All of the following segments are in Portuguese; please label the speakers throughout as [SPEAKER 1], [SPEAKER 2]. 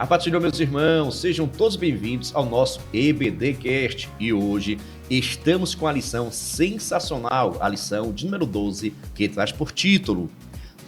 [SPEAKER 1] paz do Senhor, meus irmãos, sejam todos bem-vindos ao nosso EBDcast. E hoje estamos com a lição sensacional, a lição de número 12, que traz por título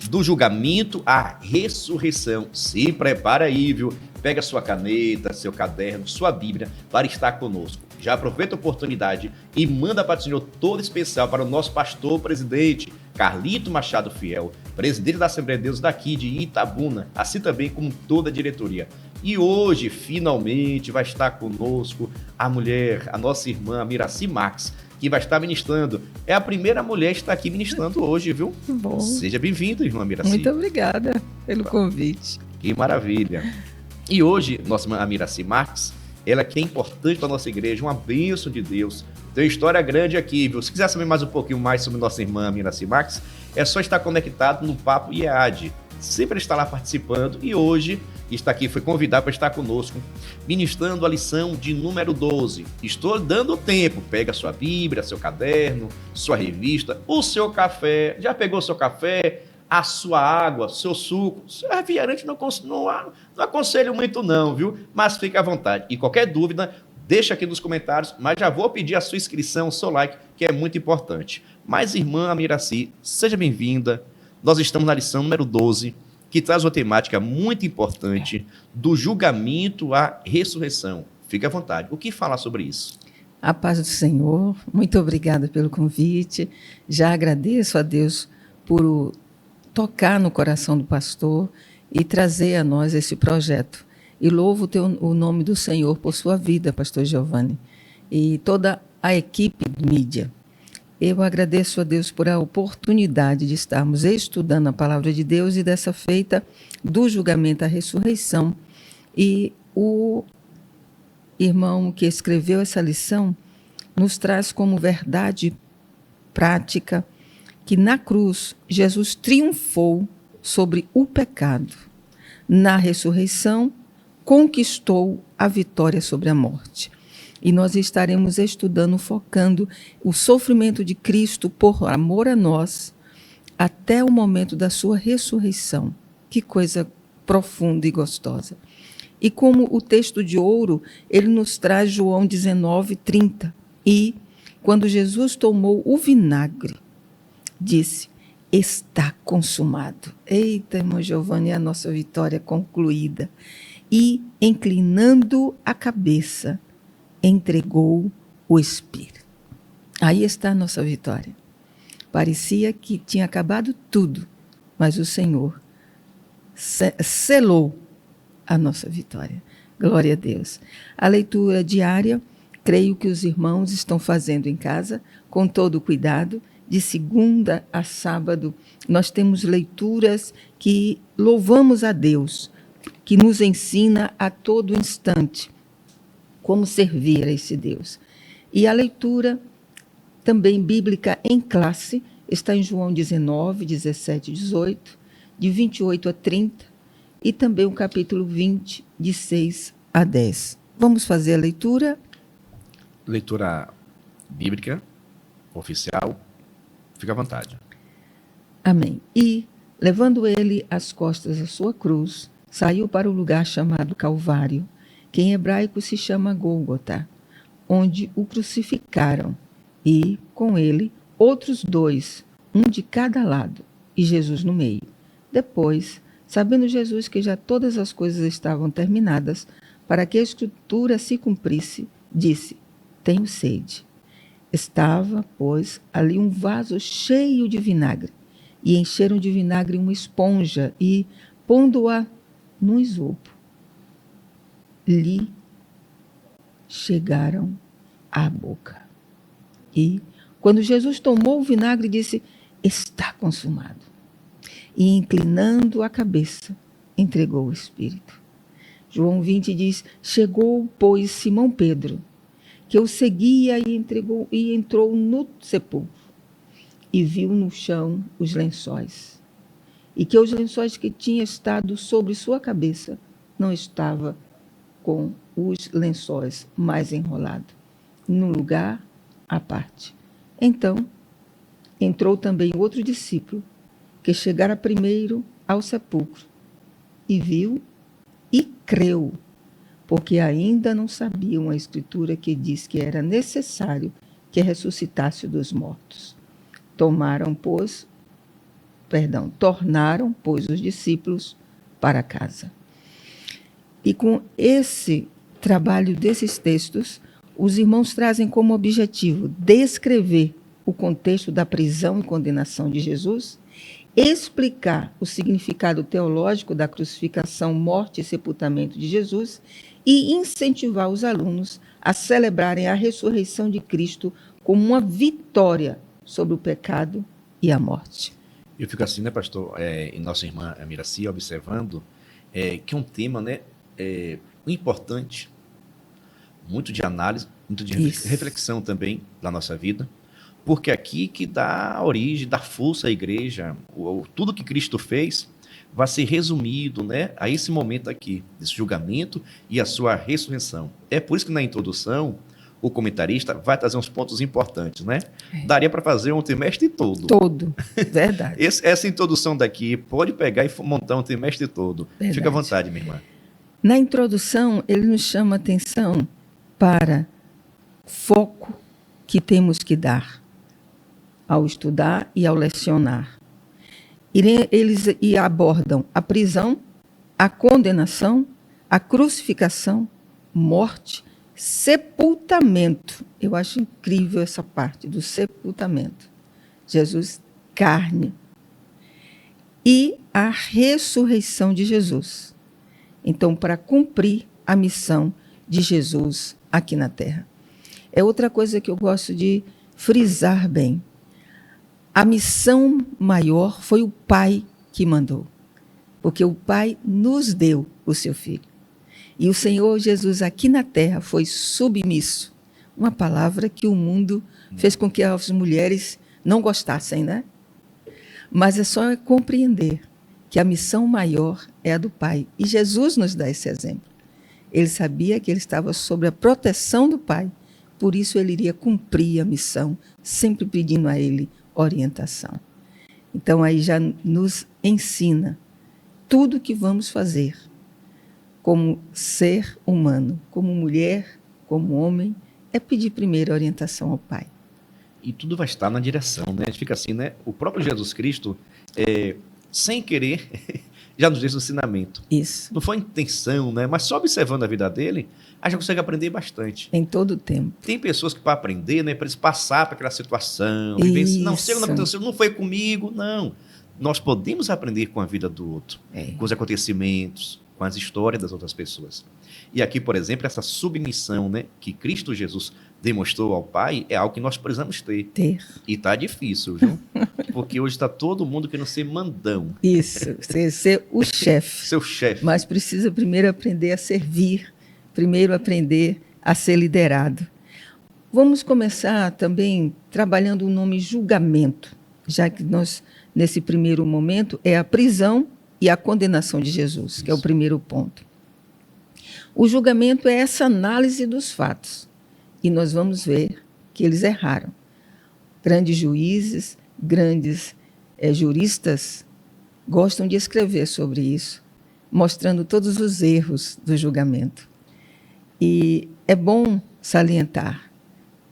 [SPEAKER 1] Do Julgamento à Ressurreição. Se prepara aí, viu? Pega sua caneta, seu caderno, sua Bíblia para estar conosco. Já aproveita a oportunidade e manda para o Senhor todo especial para o nosso pastor presidente, Carlito Machado Fiel, presidente da Assembleia de Deus daqui de Itabuna, assim também como toda a diretoria. E hoje, finalmente, vai estar conosco a mulher, a nossa irmã Miraci Max, que vai estar ministrando. É a primeira mulher que está aqui ministrando hoje, viu?
[SPEAKER 2] Bom.
[SPEAKER 1] Seja bem-vinda, irmã Miraci.
[SPEAKER 2] Muito obrigada pelo convite.
[SPEAKER 1] Que maravilha. E hoje, nossa irmã Miraci Max, ela que é importante para a nossa igreja, uma bênção de Deus. Tem história grande aqui, viu? Se quiser saber mais um pouquinho mais sobre nossa irmã Miraci Max, é só estar conectado no Papo IEAD. Sempre está lá participando e hoje está aqui, foi convidado para estar conosco, ministrando a lição de número 12. Estou dando tempo, pega sua Bíblia, seu caderno, sua revista, o seu café. Já pegou seu café? A sua água, seu suco, seu refrigerante não aconselho muito não, viu? Mas fique à vontade. E qualquer dúvida, deixa aqui nos comentários, mas já vou pedir a sua inscrição, o seu like, que é muito importante. Mas, irmã Miraci, seja bem-vinda. Nós estamos na lição número 12, que traz uma temática muito importante do julgamento à ressurreição. Fique à vontade. O que falar sobre isso?
[SPEAKER 2] A paz do Senhor, muito obrigada pelo convite. Já agradeço a Deus por tocar no coração do pastor e trazer a nós esse projeto. E louvo o nome do Senhor por sua vida, pastor Giovanni, e toda a equipe de mídia. Eu agradeço a Deus por a oportunidade de estarmos estudando a palavra de Deus e dessa feita do julgamento à ressurreição. E o irmão que escreveu essa lição nos traz como verdade prática que na cruz Jesus triunfou sobre o pecado. Na ressurreição, conquistou a vitória sobre a morte. E nós estaremos estudando, focando o sofrimento de Cristo por amor a nós, até o momento da sua ressurreição. Que coisa profunda e gostosa. E como o texto de ouro, ele nos traz João 19:30. E quando Jesus tomou o vinagre, disse, está consumado. Eita, irmão Giovanni, a nossa vitória concluída. E, inclinando a cabeça, entregou o Espírito. Aí está a nossa vitória. Parecia que tinha acabado tudo, mas o Senhor selou a nossa vitória. Glória a Deus. A leitura diária, creio que os irmãos estão fazendo em casa, com todo o cuidado. De segunda a sábado, nós temos leituras que louvamos a Deus, que nos ensina a todo instante como servir a esse Deus. E a leitura também bíblica em classe está em João 19, 17 e 18, de 28 a 30, e também o capítulo 20, de 6 a 10. Vamos fazer a leitura?
[SPEAKER 1] Leitura bíblica, oficial. Fica à vontade.
[SPEAKER 2] Amém. E, levando ele às costas a sua cruz, saiu para o lugar chamado Calvário, que em hebraico se chama Gólgota, onde o crucificaram, e, com ele, outros dois, um de cada lado, e Jesus no meio. Depois, sabendo Jesus que já todas as coisas estavam terminadas, para que a Escritura se cumprisse, disse, tenho sede. Estava, pois, ali um vaso cheio de vinagre, e encheram de vinagre uma esponja, e, pondo-a num isopo, lhe chegaram à boca. E, quando Jesus tomou o vinagre, disse, está consumado. E, inclinando a cabeça, entregou o Espírito. João 20 diz, chegou, pois, Simão Pedro, que o seguia e entrou no sepulcro, e viu no chão os lençóis, e que os lençóis que tinha estado sobre sua cabeça não estava com os lençóis mais enrolado, num lugar à parte. Então, entrou também outro discípulo, que chegara primeiro ao sepulcro, e viu e creu, porque ainda não sabiam a Escritura que diz que era necessário que ressuscitasse dos mortos. Tornaram, pois, os discípulos para casa. E com esse trabalho desses textos, os irmãos trazem como objetivo descrever o contexto da prisão e condenação de Jesus, explicar o significado teológico da crucificação, morte e sepultamento de Jesus e incentivar os alunos a celebrarem a ressurreição de Cristo como uma vitória sobre o pecado e a morte.
[SPEAKER 1] Eu fico assim, né, pastor, e nossa irmã Miraci, observando que é um tema, né, importante, muito de análise, muito de reflexão também da nossa vida, porque aqui que dá a origem, dá força à igreja, tudo que Cristo fez vai ser resumido, né, a esse momento aqui, desse julgamento e a sua ressurreição. É por isso que na introdução, o comentarista vai trazer uns pontos importantes, né? Daria para fazer um trimestre todo.
[SPEAKER 2] Todo, verdade.
[SPEAKER 1] Essa introdução daqui pode pegar e montar um trimestre todo. Verdade. Fica à vontade, minha irmã.
[SPEAKER 2] Na introdução, ele nos chama atenção para foco que temos que dar ao estudar e ao lecionar. Eles abordam a prisão, a condenação, a crucificação, morte, sepultamento. Eu acho incrível essa parte do sepultamento. Jesus, carne. E a ressurreição de Jesus. Então, para cumprir a missão de Jesus aqui na Terra. É outra coisa que eu gosto de frisar bem. A missão maior foi o Pai que mandou, porque o Pai nos deu o seu Filho. E o Senhor Jesus aqui na Terra foi submisso, uma palavra que o mundo fez com que as mulheres não gostassem, né? Mas é só compreender que a missão maior é a do Pai. E Jesus nos dá esse exemplo. Ele sabia que ele estava sob a proteção do Pai, por isso ele iria cumprir a missão, sempre pedindo a ele orientação. Então aí já nos ensina tudo o que vamos fazer como ser humano, como mulher, como homem, é pedir primeiro a orientação ao Pai.
[SPEAKER 1] E tudo vai estar na direção, né? A gente fica assim, né? O próprio Jesus Cristo, sem querer, já nos diz o ensinamento.
[SPEAKER 2] Isso.
[SPEAKER 1] Não foi intenção, né? Mas só observando a vida dele, a gente consegue aprender bastante.
[SPEAKER 2] Em todo o tempo.
[SPEAKER 1] Tem pessoas que para aprender, né? Para eles passar para aquela situação, viver, não sei o que aconteceu, não foi comigo, não. Nós podemos aprender com a vida do outro, com os acontecimentos, com as histórias das outras pessoas. E aqui, por exemplo, essa submissão, né, que Cristo Jesus demonstrou ao Pai é algo que nós precisamos ter. E está difícil, viu? Porque hoje está todo mundo querendo ser mandão.
[SPEAKER 2] Isso, ser o chefe.
[SPEAKER 1] Seu chefe.
[SPEAKER 2] Mas precisa primeiro aprender a servir, primeiro aprender a ser liderado. Vamos começar também trabalhando o nome julgamento, já que nós, nesse primeiro momento, é a prisão e a condenação de Jesus, isso, que é o primeiro ponto. O julgamento é essa análise dos fatos. E nós vamos ver que eles erraram. Grandes juízes, grandes juristas gostam de escrever sobre isso, mostrando todos os erros do julgamento. E é bom salientar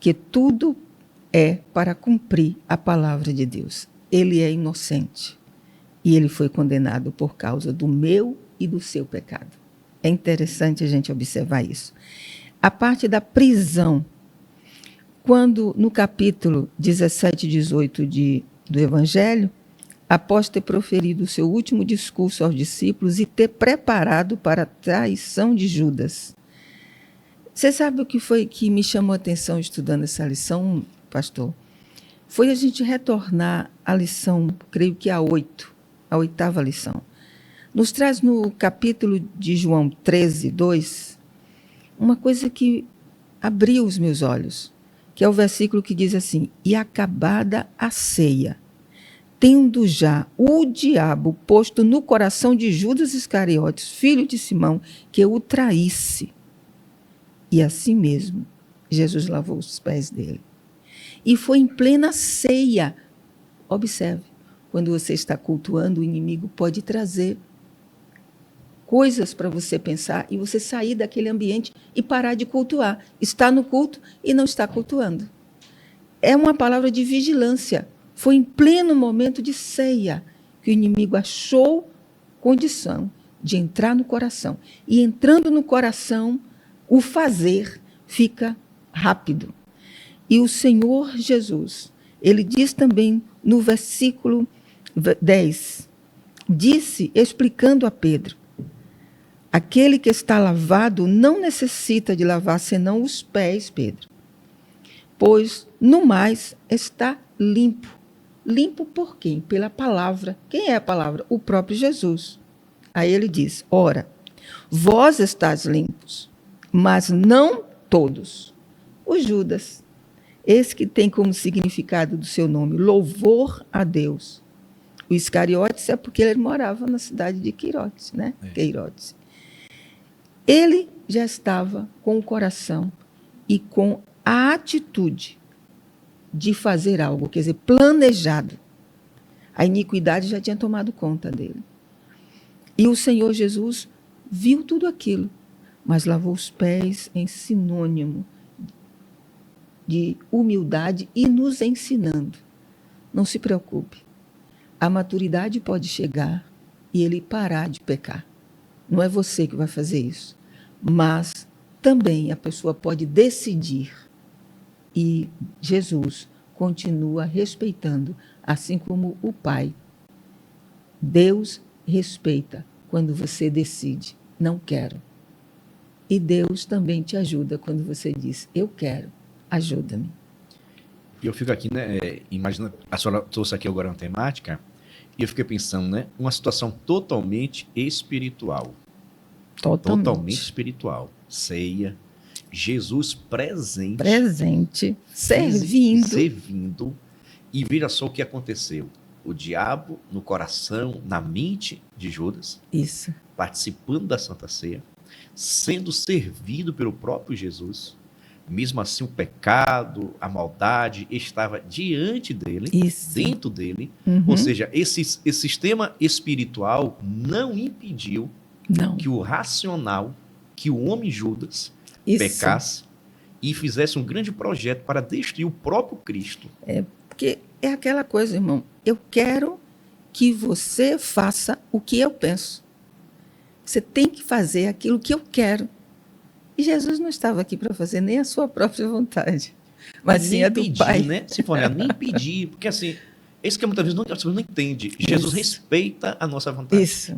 [SPEAKER 2] que tudo é para cumprir a palavra de Deus. Ele é inocente. E ele foi condenado por causa do meu e do seu pecado. É interessante a gente observar isso. A parte da prisão, quando no capítulo 17 e 18 do Evangelho, após ter proferido o seu último discurso aos discípulos e ter preparado para a traição de Judas. Você sabe o que foi que me chamou a atenção estudando essa lição, pastor? Foi a gente retornar à lição, creio que a 8, a 8ª lição. Nos traz no capítulo de João 13, 2, uma coisa que abriu os meus olhos, que é o versículo que diz assim: e acabada a ceia, tendo já o diabo posto no coração de Judas Iscariotes, filho de Simão, que o traísse. E assim mesmo, Jesus lavou os pés dele. E foi em plena ceia. Observe, quando você está cultuando, o inimigo pode trazer coisas para você pensar e você sair daquele ambiente e parar de cultuar. Está no culto e não está cultuando. É uma palavra de vigilância. Foi em pleno momento de ceia que o inimigo achou condição de entrar no coração. E entrando no coração, o fazer fica rápido. E o Senhor Jesus, ele diz também no versículo 10, disse, explicando a Pedro, aquele que está lavado não necessita de lavar senão os pés, Pedro, pois no mais está limpo. Limpo por quem? Pela palavra. Quem é a palavra? O próprio Jesus. Aí ele diz, ora, vós estáis limpos, mas não todos. O Judas, esse que tem como significado do seu nome, louvor a Deus. O Iscariotes é porque ele morava na cidade de Queirotes, né? Queirotes. Ele já estava com o coração e com a atitude de fazer algo, quer dizer, planejado. A iniquidade já tinha tomado conta dele. E o Senhor Jesus viu tudo aquilo, mas lavou os pés em sinônimo de humildade e nos ensinando. Não se preocupe. A maturidade pode chegar e ele parar de pecar. Não é você que vai fazer isso. Mas também a pessoa pode decidir. E Jesus continua respeitando, assim como o Pai. Deus respeita quando você decide, não quero. E Deus também te ajuda quando você diz, eu quero, ajuda-me.
[SPEAKER 1] E eu fico aqui, né, imaginando, a senhora trouxe aqui agora uma temática, e eu fiquei pensando, né, uma situação totalmente espiritual. Totalmente espiritual. Ceia, Jesus presente, servindo. E veja só o que aconteceu. O diabo no coração, na mente de Judas,
[SPEAKER 2] isso,
[SPEAKER 1] participando da Santa Ceia, sendo servido pelo próprio Jesus. Mesmo assim, o pecado, a maldade estava diante dele,
[SPEAKER 2] isso,
[SPEAKER 1] dentro dele. Ou seja, esse sistema espiritual não impediu que o racional, que o homem Judas pecasse e fizesse um grande projeto para destruir o próprio Cristo.
[SPEAKER 2] Porque é aquela coisa, irmão, eu quero que você faça o que eu penso. Você tem que fazer aquilo que eu quero. E Jesus não estava aqui para fazer nem a sua própria vontade, mas sim a do
[SPEAKER 1] pedir,
[SPEAKER 2] Pai.
[SPEAKER 1] Né? Se for, nem pedir, porque assim, isso que muitas vezes as pessoas não entendem. Jesus respeita a nossa vontade.
[SPEAKER 2] Isso.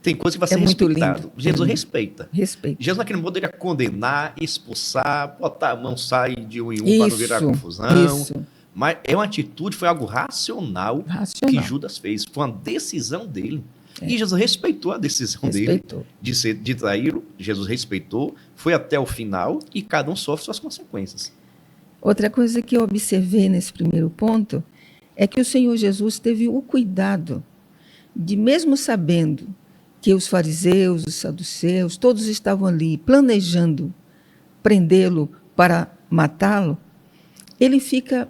[SPEAKER 1] Tem coisa que vai ser respeitado. Jesus respeita.
[SPEAKER 2] Respeita.
[SPEAKER 1] Jesus naquele modo ele ia condenar, expulsar, botar a mão, sair de um em um para não virar confusão. Isso. Mas é uma atitude, foi algo racional que Judas fez. Foi uma decisão dele. E Jesus respeitou a decisão dele de traí-lo. Jesus respeitou, foi até o final e cada um sofre suas consequências.
[SPEAKER 2] Outra coisa que eu observei nesse primeiro ponto é que o Senhor Jesus teve o cuidado de, mesmo sabendo que os fariseus, os saduceus, todos estavam ali planejando prendê-lo para matá-lo, ele fica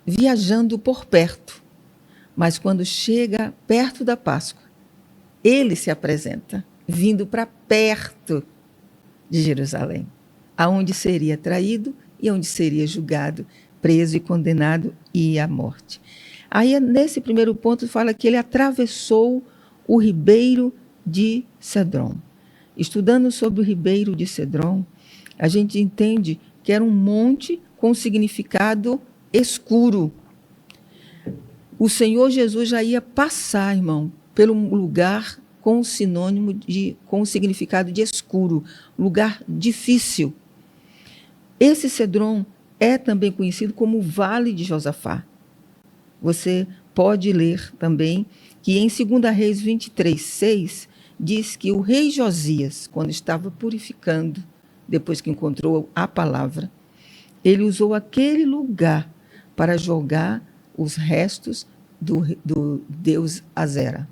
[SPEAKER 2] viajando por perto. Mas quando chega perto da Páscoa, ele se apresenta, vindo para perto de Jerusalém, aonde seria traído e onde seria julgado, preso e condenado e ir à morte. Aí, nesse primeiro ponto, fala que ele atravessou o ribeiro de Cedron. Estudando sobre o ribeiro de Cedron, a gente entende que era um monte com significado escuro. O Senhor Jesus já ia passar, irmão, pelo lugar com com o significado de escuro, lugar difícil. Esse Cedron é também conhecido como o Vale de Josafá. Você pode ler também que em 2 Reis 23:6 diz que o rei Josias, quando estava purificando, depois que encontrou a palavra, ele usou aquele lugar para jogar os restos do deus Azera.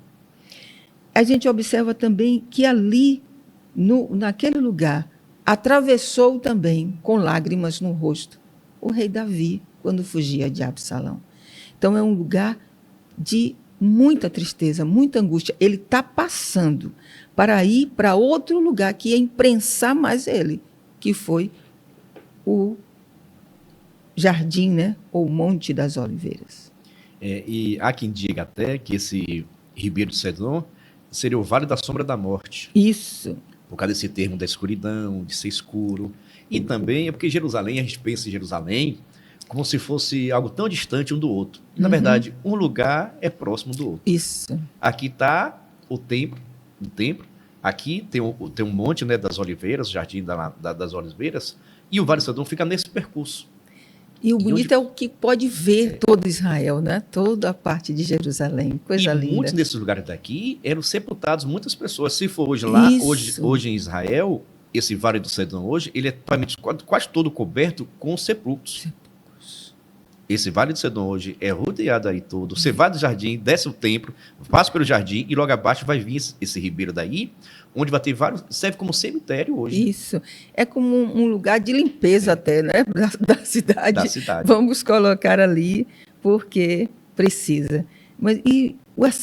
[SPEAKER 2] A gente observa também que ali, naquele lugar, atravessou também, com lágrimas no rosto, o rei Davi, quando fugia de Absalão. Então, é um lugar de muita tristeza, muita angústia. Ele está passando para ir para outro lugar que ia imprensar mais ele, que foi o jardim, né? Ou o Monte das Oliveiras.
[SPEAKER 1] E há quem diga até que esse Ribeiro do Cedron seria o Vale da Sombra da Morte.
[SPEAKER 2] Isso.
[SPEAKER 1] Por causa desse termo da escuridão, de ser escuro. E também é porque Jerusalém, a gente pensa em Jerusalém como se fosse algo tão distante um do outro. Na verdade, um lugar é próximo do outro.
[SPEAKER 2] Isso.
[SPEAKER 1] Aqui está o templo. Aqui tem um monte, né, das oliveiras, o jardim das oliveiras, e o Vale do Cedron fica nesse percurso.
[SPEAKER 2] E o bonito é o que pode ver todo Israel, né? Toda a parte de Jerusalém. Coisa linda.
[SPEAKER 1] Muitos desses lugares daqui eram sepultados muitas pessoas. Se for hoje lá, hoje em Israel, esse Vale do Cedron hoje, ele é quase todo coberto com sepulcros. Esse Vale do Cedron hoje é rodeado aí todo. Você vai do jardim, desce o templo, passa pelo jardim e logo abaixo vai vir esse ribeiro daí, onde vai ter vários, serve como cemitério hoje.
[SPEAKER 2] Isso. É como um lugar de limpeza até, né? Da cidade.
[SPEAKER 1] Da cidade.
[SPEAKER 2] Vamos colocar ali porque precisa. E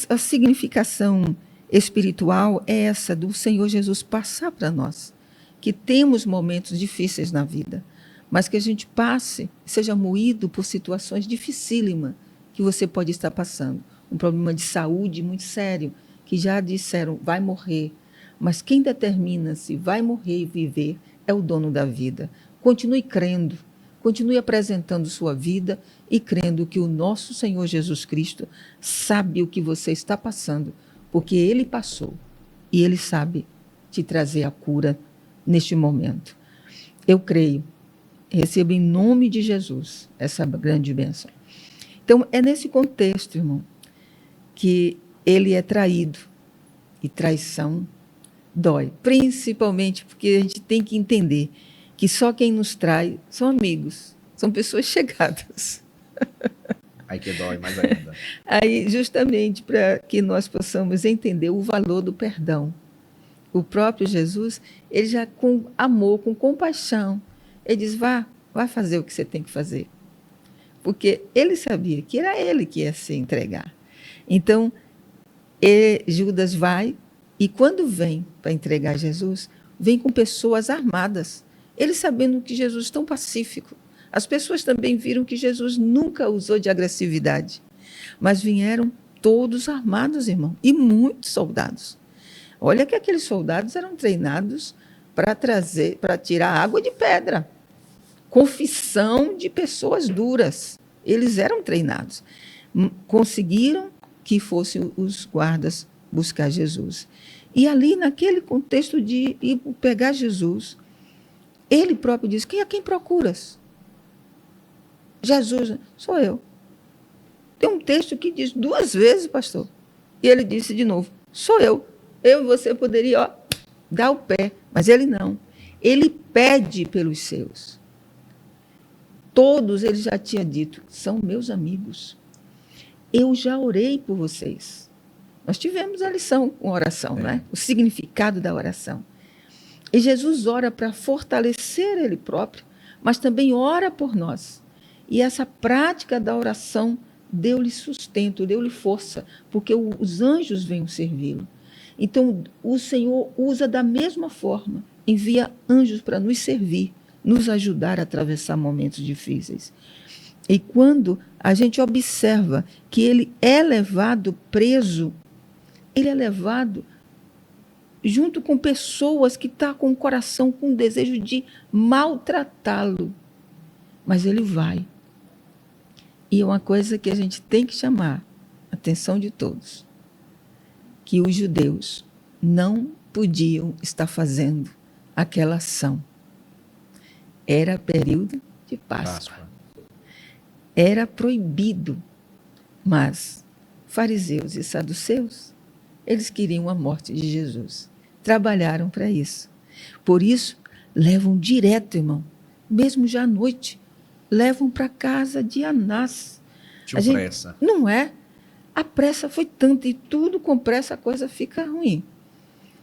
[SPEAKER 2] a significação espiritual é essa do Senhor Jesus passar para nós, que temos momentos difíceis na vida, mas que a gente passe, seja moído por situações dificílimas que você pode estar passando. Um problema de saúde muito sério, que já disseram, vai morrer. Mas quem determina se vai morrer e viver é o dono da vida. Continue crendo, continue apresentando sua vida e crendo que o nosso Senhor Jesus Cristo sabe o que você está passando, porque Ele passou e Ele sabe te trazer a cura neste momento. Eu creio. Receba em nome de Jesus essa grande bênção. Então, é nesse contexto, irmão, que ele é traído. E traição dói. Principalmente porque a gente tem que entender que só quem nos trai são amigos, são pessoas chegadas.
[SPEAKER 1] Aí que dói mais ainda.
[SPEAKER 2] Aí, justamente para que nós possamos entender o valor do perdão. O próprio Jesus, ele já com amor, com compaixão, ele diz, vá fazer o que você tem que fazer. Porque ele sabia que era ele que ia se entregar. Então, Judas vai, e quando vem para entregar Jesus, vem com pessoas armadas. Ele sabendo que Jesus é tão pacífico. As pessoas também viram que Jesus nunca usou de agressividade. Mas vieram todos armados, irmão, e muitos soldados. Olha que aqueles soldados eram treinados para tirar água de pedra. Confissão de pessoas duras. Eles eram treinados. Conseguiram que fossem os guardas buscar Jesus. E ali, naquele contexto de ir pegar Jesus, ele próprio diz, quem procuras? Jesus, sou eu. Tem um texto que diz 2 vezes, pastor. E ele disse de novo, sou eu. Eu e você poderia, dar o pé. Mas ele não. Ele pede pelos seus. Todos ele já tinha dito, são meus amigos. Eu já orei por vocês. Nós tivemos a lição com oração, né? O significado da oração. E Jesus ora para fortalecer ele próprio, mas também ora por nós. E essa prática da oração deu-lhe sustento, deu-lhe força, porque os anjos vêm servi-lo. Então, o Senhor usa da mesma forma, envia anjos para nos servir, nos ajudar a atravessar momentos difíceis. E quando a gente observa que ele é levado preso, ele é levado junto com pessoas que estão com o coração com o desejo de maltratá-lo. Mas ele vai. E é uma coisa que a gente tem que chamar a atenção de todos, que os judeus não podiam estar fazendo aquela ação. Era período de Páscoa. Era proibido, mas fariseus e saduceus, eles queriam a morte de Jesus. Trabalharam para isso. Por isso, levam direto, irmão, mesmo já à noite, levam para a casa de Anás.
[SPEAKER 1] Tinha pressa.
[SPEAKER 2] Não é? A pressa foi tanta, e tudo com pressa a coisa fica ruim.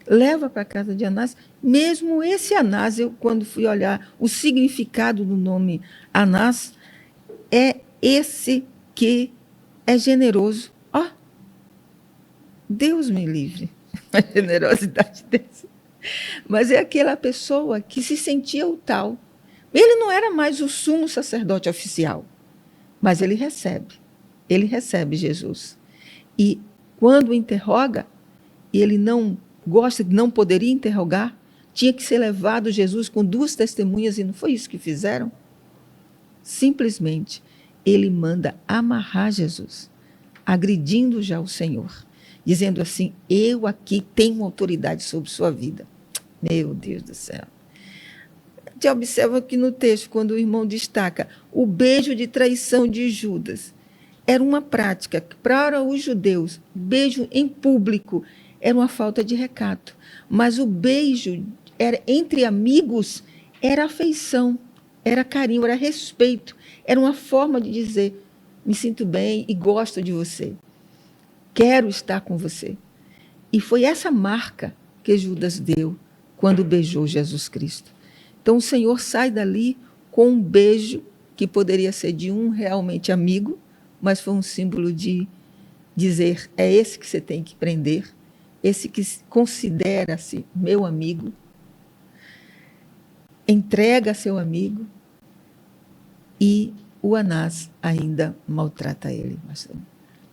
[SPEAKER 2] Leva para a casa de Anás. Mesmo esse Anás, eu quando fui olhar o significado do nome Anás, é esse que é generoso. Deus me livre, a generosidade dessa. Mas é aquela pessoa que se sentia o tal. Ele não era mais o sumo sacerdote oficial, mas ele recebe Jesus. E quando o interroga, e ele não gosta, não poderia interrogar, tinha que ser levado Jesus com 2 testemunhas, e não foi isso que fizeram? Simplesmente, ele manda amarrar Jesus, agredindo já o Senhor, dizendo assim: eu aqui tenho autoridade sobre sua vida. Meu Deus do céu. A gente observa aqui no texto, quando o irmão destaca o beijo de traição de Judas. Era uma prática que, para os judeus, beijo em público era uma falta de recato. Mas o beijo entre amigos era afeição, era carinho, era respeito. Era uma forma de dizer: me sinto bem e gosto de você. Quero estar com você. E foi essa marca que Judas deu quando beijou Jesus Cristo. Então o Senhor sai dali com um beijo que poderia ser de um realmente amigo, mas foi um símbolo de dizer: é esse que você tem que prender, esse que considera-se meu amigo, entrega seu amigo, e o Anás ainda maltrata ele.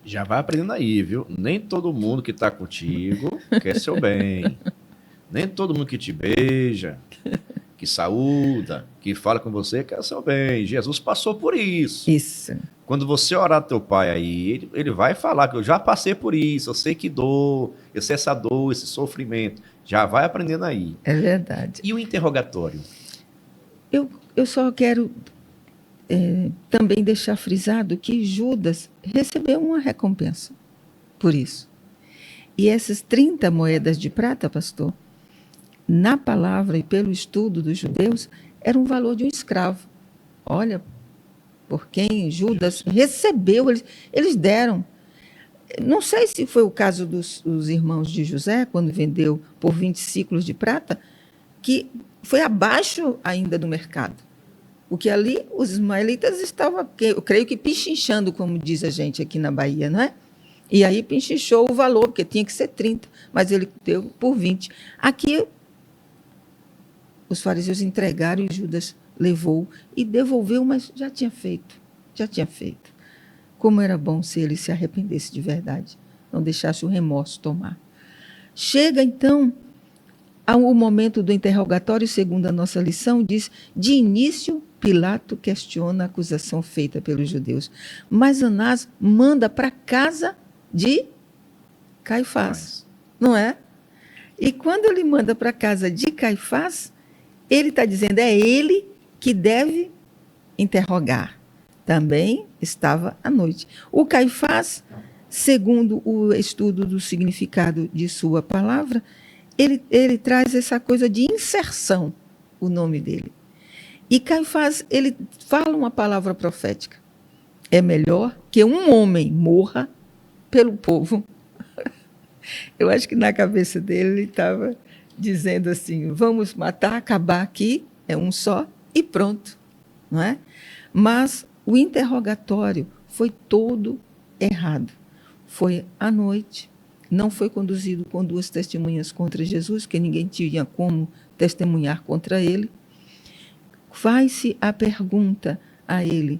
[SPEAKER 1] Já vai aprendendo aí, viu? Nem todo mundo que está contigo quer seu bem. Nem todo mundo que te beija, que saúda, que fala com você quer seu bem. Jesus passou por isso.
[SPEAKER 2] Isso.
[SPEAKER 1] Quando você orar teu pai aí, ele vai falar que eu já passei por isso, eu sei que dor, eu sei essa dor, esse sofrimento. Já vai aprendendo aí.
[SPEAKER 2] É verdade.
[SPEAKER 1] E o interrogatório?
[SPEAKER 2] Eu só quero também deixar frisado que Judas recebeu uma recompensa por isso. E essas 30 moedas de prata, pastor, na palavra e pelo estudo dos judeus, era um valor de um escravo. Olha, por quem Judas recebeu, eles deram. Não sei se foi o caso dos irmãos de José, quando vendeu por 20 ciclos de prata, que foi abaixo ainda do mercado. Porque ali os ismaelitas estavam, eu creio que pichinchando, como diz a gente aqui na Bahia, não é? E aí pichinchou o valor, porque tinha que ser 30, mas ele deu por 20. Aqui, os fariseus entregaram e Judas levou e devolveu, mas já tinha feito. Como era bom se ele se arrependesse de verdade, não deixasse o remorso tomar. Chega, então, ao momento do interrogatório, segundo a nossa lição, diz: de início, Pilato questiona a acusação feita pelos judeus, mas Anás manda para casa de Caifás, não é? E quando ele manda para casa de Caifás, ele está dizendo, é ele que deve interrogar. Também estava à noite. O Caifás, segundo o estudo do significado de sua palavra, ele traz essa coisa de inserção, o nome dele. E Caifás, ele fala uma palavra profética. É melhor que um homem morra pelo povo. Eu acho que na cabeça dele ele estava dizendo assim, vamos matar, acabar aqui, é um só, e pronto. Não é? Mas o interrogatório foi todo errado. Foi à noite, não foi conduzido com 2 testemunhas contra Jesus, porque ninguém tinha como testemunhar contra ele. Faz-se a pergunta a ele,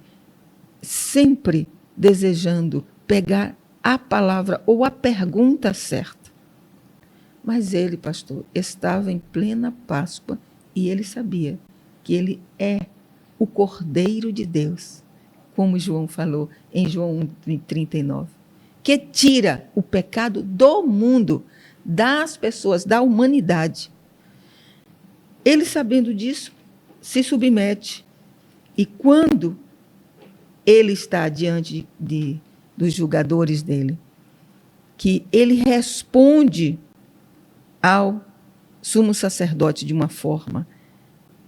[SPEAKER 2] sempre desejando pegar a palavra ou a pergunta certa. Mas ele, pastor, estava em plena Páscoa e ele sabia que ele é o Cordeiro de Deus, como João falou em João 1:39, que tira o pecado do mundo, das pessoas, da humanidade. Ele, sabendo disso, se submete. E quando ele está diante dos julgadores dele, que ele responde ao sumo sacerdote de uma forma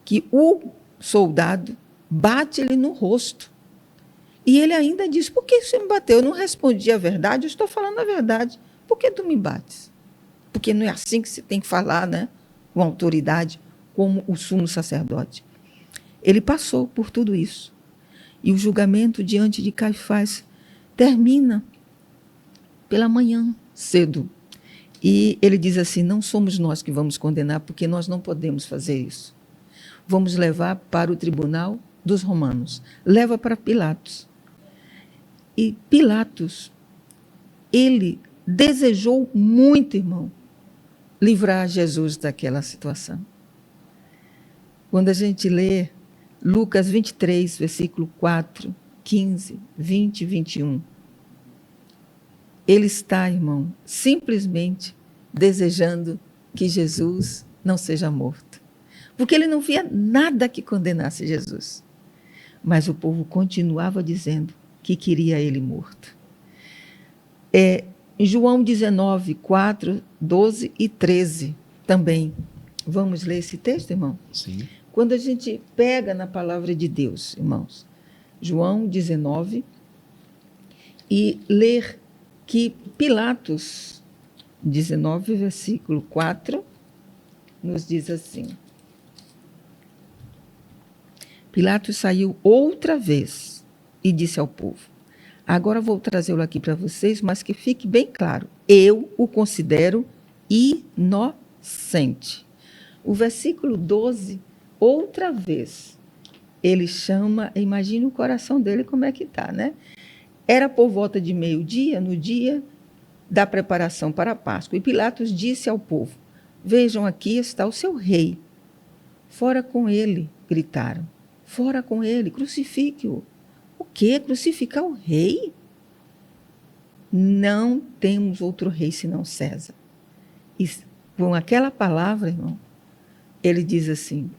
[SPEAKER 2] que o soldado bate ele no rosto. E ele ainda diz, por que você me bateu? Eu não respondi a verdade, eu estou falando a verdade. Por que tu me bates? Porque não é assim que se tem que falar, né? Com autoridade, como o sumo sacerdote. Ele passou por tudo isso. E o julgamento diante de Caifás termina pela manhã, cedo, E ele diz assim: não somos nós que vamos condenar, porque nós não podemos fazer isso. Vamos levar para o tribunal dos romanos. Leva para Pilatos. E Pilatos, ele desejou muito, irmão, livrar Jesus daquela situação. Quando a gente lê Lucas 23, versículo 4, 15, 20 e 21, ele está, irmão, simplesmente desejando que Jesus não seja morto. Porque ele não via nada que condenasse Jesus. Mas o povo continuava dizendo que queria ele morto. Em João 19, 4, 12 e 13 também. Vamos ler esse texto, irmão?
[SPEAKER 1] Sim.
[SPEAKER 2] Quando a gente pega na palavra de Deus, irmãos, João 19, e ler que Pilatos, 19, versículo 4, nos diz assim: Pilatos saiu outra vez e disse ao povo: agora vou trazê-lo aqui para vocês, mas que fique bem claro, eu o considero inocente. O versículo 12, outra vez, ele chama, imagina o coração dele como é que está, né? Era por volta de meio-dia, no dia da preparação para a Páscoa. E Pilatos disse ao povo: vejam, aqui está o seu rei. Fora com ele, gritaram. Fora com ele, crucifique-o. O quê? Crucificar o rei? Não temos outro rei senão César. E com aquela palavra, irmão, ele diz assim: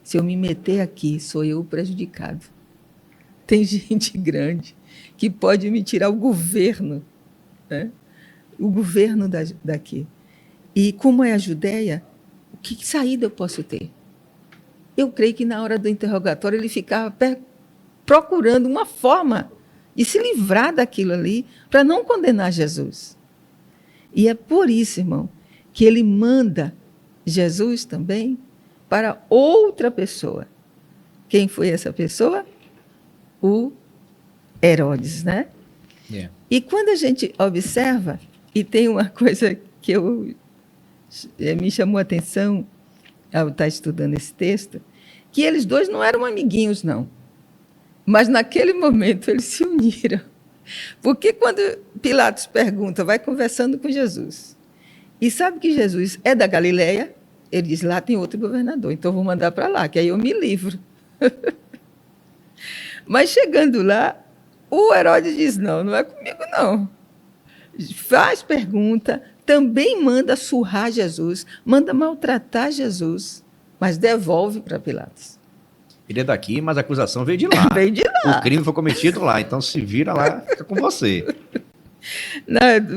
[SPEAKER 2] se eu me meter aqui, sou eu o prejudicado. Tem gente grande que pode me tirar o governo, né? O governo daqui. E como é a Judéia, que saída eu posso ter? Eu creio que na hora do interrogatório ele ficava procurando uma forma de se livrar daquilo ali para não condenar Jesus. E é por isso, irmão, que ele manda Jesus também para outra pessoa. Quem foi essa pessoa? O Herodes, né?
[SPEAKER 1] Yeah.
[SPEAKER 2] E quando a gente observa, e tem uma coisa que me chamou a atenção ao estar estudando esse texto, que eles dois não eram amiguinhos, não. Mas naquele momento eles se uniram. Porque quando Pilatos pergunta, vai conversando com Jesus, e sabe que Jesus é da Galileia, ele diz: lá tem outro governador, então vou mandar para lá, que aí eu me livro. Mas chegando lá, o Herodes diz: não é comigo, não. Faz pergunta, também manda surrar Jesus, manda maltratar Jesus, mas devolve para Pilatos.
[SPEAKER 1] Ele é daqui, mas a acusação veio de lá.
[SPEAKER 2] Veio de lá.
[SPEAKER 1] O crime foi cometido lá, então se vira lá, fica com você.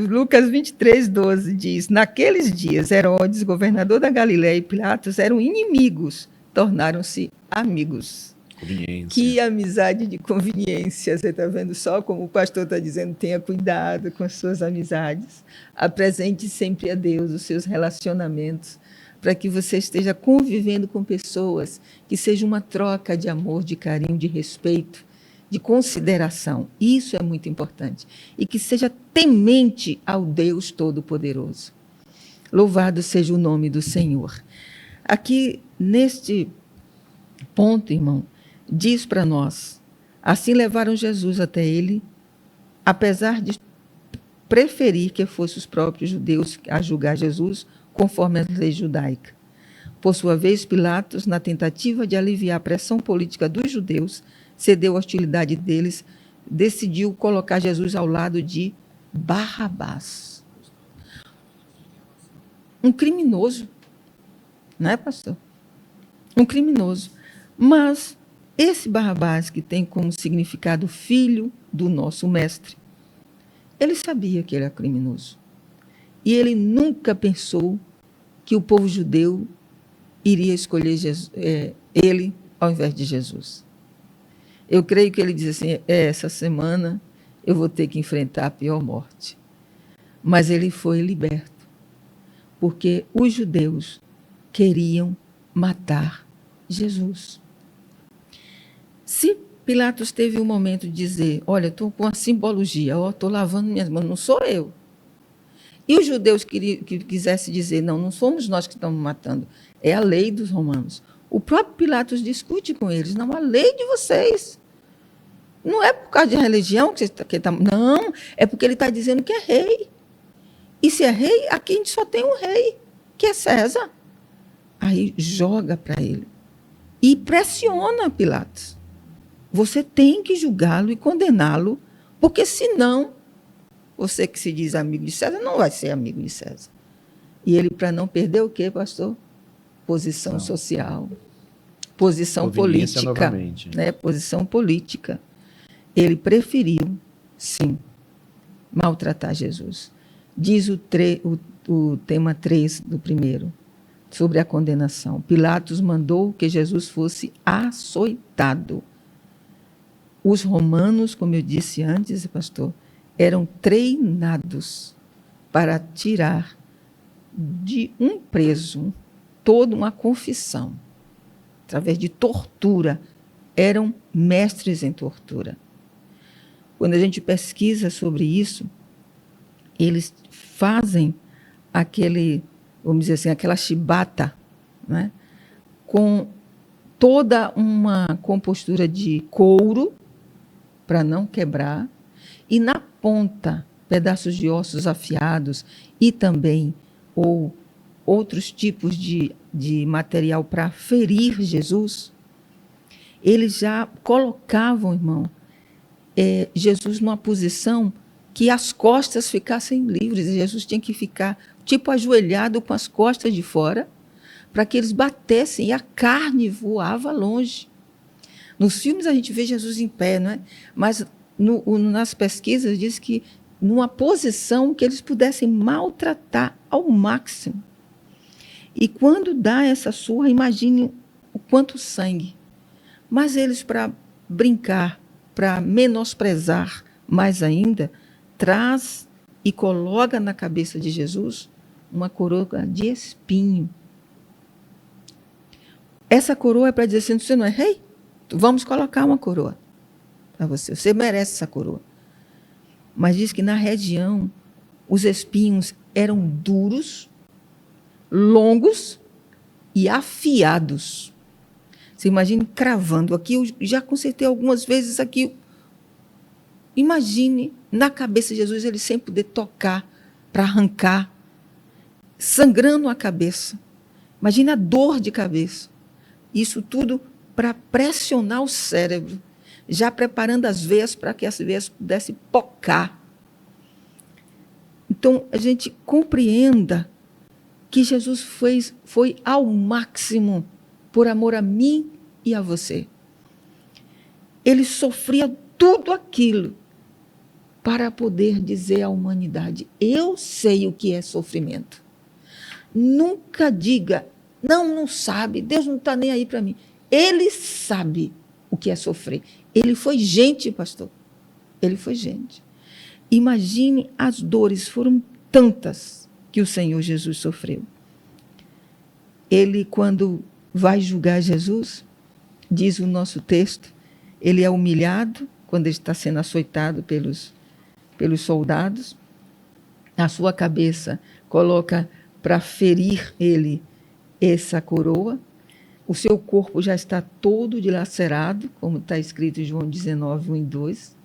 [SPEAKER 2] Lucas 23, 12 diz: naqueles dias, Herodes, governador da Galileia, e Pilatos eram inimigos, tornaram-se amigos.
[SPEAKER 1] Conveniência.
[SPEAKER 2] Que amizade de conveniência. Você está vendo só como o pastor está dizendo: tenha cuidado com as suas amizades. Apresente sempre a Deus os seus relacionamentos, para que você esteja convivendo com pessoas que seja uma troca de amor, de carinho, de respeito, de consideração. Isso é muito importante. E que seja temente ao Deus Todo-Poderoso. Louvado seja o nome do Senhor. Aqui, neste ponto, irmão, diz para nós: assim levaram Jesus até ele, apesar de preferir que fossem os próprios judeus a julgar Jesus, conforme a lei judaica. Por sua vez, Pilatos, na tentativa de aliviar a pressão política dos judeus, cedeu à hostilidade deles, decidiu colocar Jesus ao lado de Barrabás. Um criminoso, não é, pastor? Um criminoso. Mas esse Barrabás, que tem como significado filho do nosso mestre, ele sabia que ele era criminoso. E ele nunca pensou que o povo judeu iria escolher ele ao invés de Jesus. Eu creio que ele diz assim: essa semana eu vou ter que enfrentar a pior morte. Mas ele foi liberto, porque os judeus queriam matar Jesus. Se Pilatos teve um momento de dizer: olha, estou com a simbologia, estou lavando minhas mãos, não sou eu. E os judeus que quisessem dizer, não, não somos nós que estamos matando, é a lei dos romanos. O próprio Pilatos discute com eles, não, a lei de vocês. Não é por causa de religião que está... Não, é porque ele está dizendo que é rei. E se é rei, aqui a gente só tem um rei, que é César. Aí joga para ele. E pressiona Pilatos. Você tem que julgá-lo e condená-lo, porque senão, você que se diz amigo de César, não vai ser amigo de César. E ele, para não perder o quê, pastor? Posição social, posição política. Né? Posição política. Ele preferiu, sim, maltratar Jesus. Diz o tema 3 do primeiro, sobre a condenação. Pilatos mandou que Jesus fosse açoitado. Os romanos, como eu disse antes, pastor, eram treinados para tirar de um preso toda uma confissão, através de tortura. Eram mestres em tortura. Quando a gente pesquisa sobre isso, eles fazem vamos dizer assim, aquela chibata, né, com toda uma compostura de couro, para não quebrar, e na ponta, pedaços de ossos afiados e também outros tipos de material para ferir Jesus. Eles já colocavam, irmão, Jesus numa posição que as costas ficassem livres. E Jesus tinha que ficar tipo ajoelhado com as costas de fora, para que eles batessem e a carne voava longe. Nos filmes a gente vê Jesus em pé, não é? Mas nas pesquisas diz que numa posição que eles pudessem maltratar ao máximo. E quando dá essa surra, imagine o quanto sangue. Mas eles, para brincar, para menosprezar mais ainda, traz e coloca na cabeça de Jesus uma coroa de espinho. Essa coroa é para dizer assim, você não é rei? Vamos colocar uma coroa para você. Você merece essa coroa. Mas diz que na região os espinhos eram duros, longos e afiados. Você imagine cravando aqui. Eu já consertei algumas vezes aqui. Imagine na cabeça de Jesus ele sem poder tocar para arrancar, sangrando a cabeça. Imagine a dor de cabeça. Isso tudo para pressionar o cérebro, já preparando as veias para que as veias pudessem pocar. Então, a gente compreenda que Jesus foi ao máximo por amor a mim e a você. Ele sofria tudo aquilo para poder dizer à humanidade, eu sei o que é sofrimento. Nunca diga, não sabe, Deus não está nem aí para mim. Ele sabe o que é sofrer. Ele foi gente, pastor. Ele foi gente. Imagine as dores, foram tantas que o Senhor Jesus sofreu. Ele, quando vai julgar Jesus, diz o nosso texto, ele é humilhado quando ele está sendo açoitado pelos soldados. A sua cabeça coloca para ferir ele essa coroa. O seu corpo já está todo dilacerado, como está escrito em João 19, 1 e 2.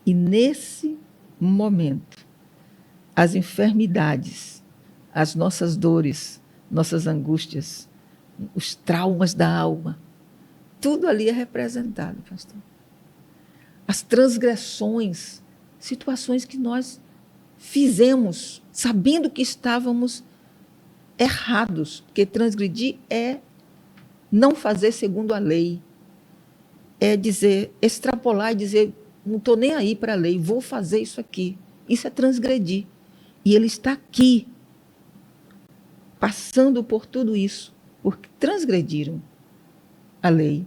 [SPEAKER 2] E nesse momento, as enfermidades, as nossas dores, nossas angústias, os traumas da alma, tudo ali é representado, pastor. As transgressões, situações que nós fizemos, sabendo que estávamos errados, porque transgredir é não fazer segundo a lei, é dizer, extrapolar e dizer, não estou nem aí para a lei, vou fazer isso aqui. Isso é transgredir. E ele está aqui, passando por tudo isso, porque transgrediram a lei.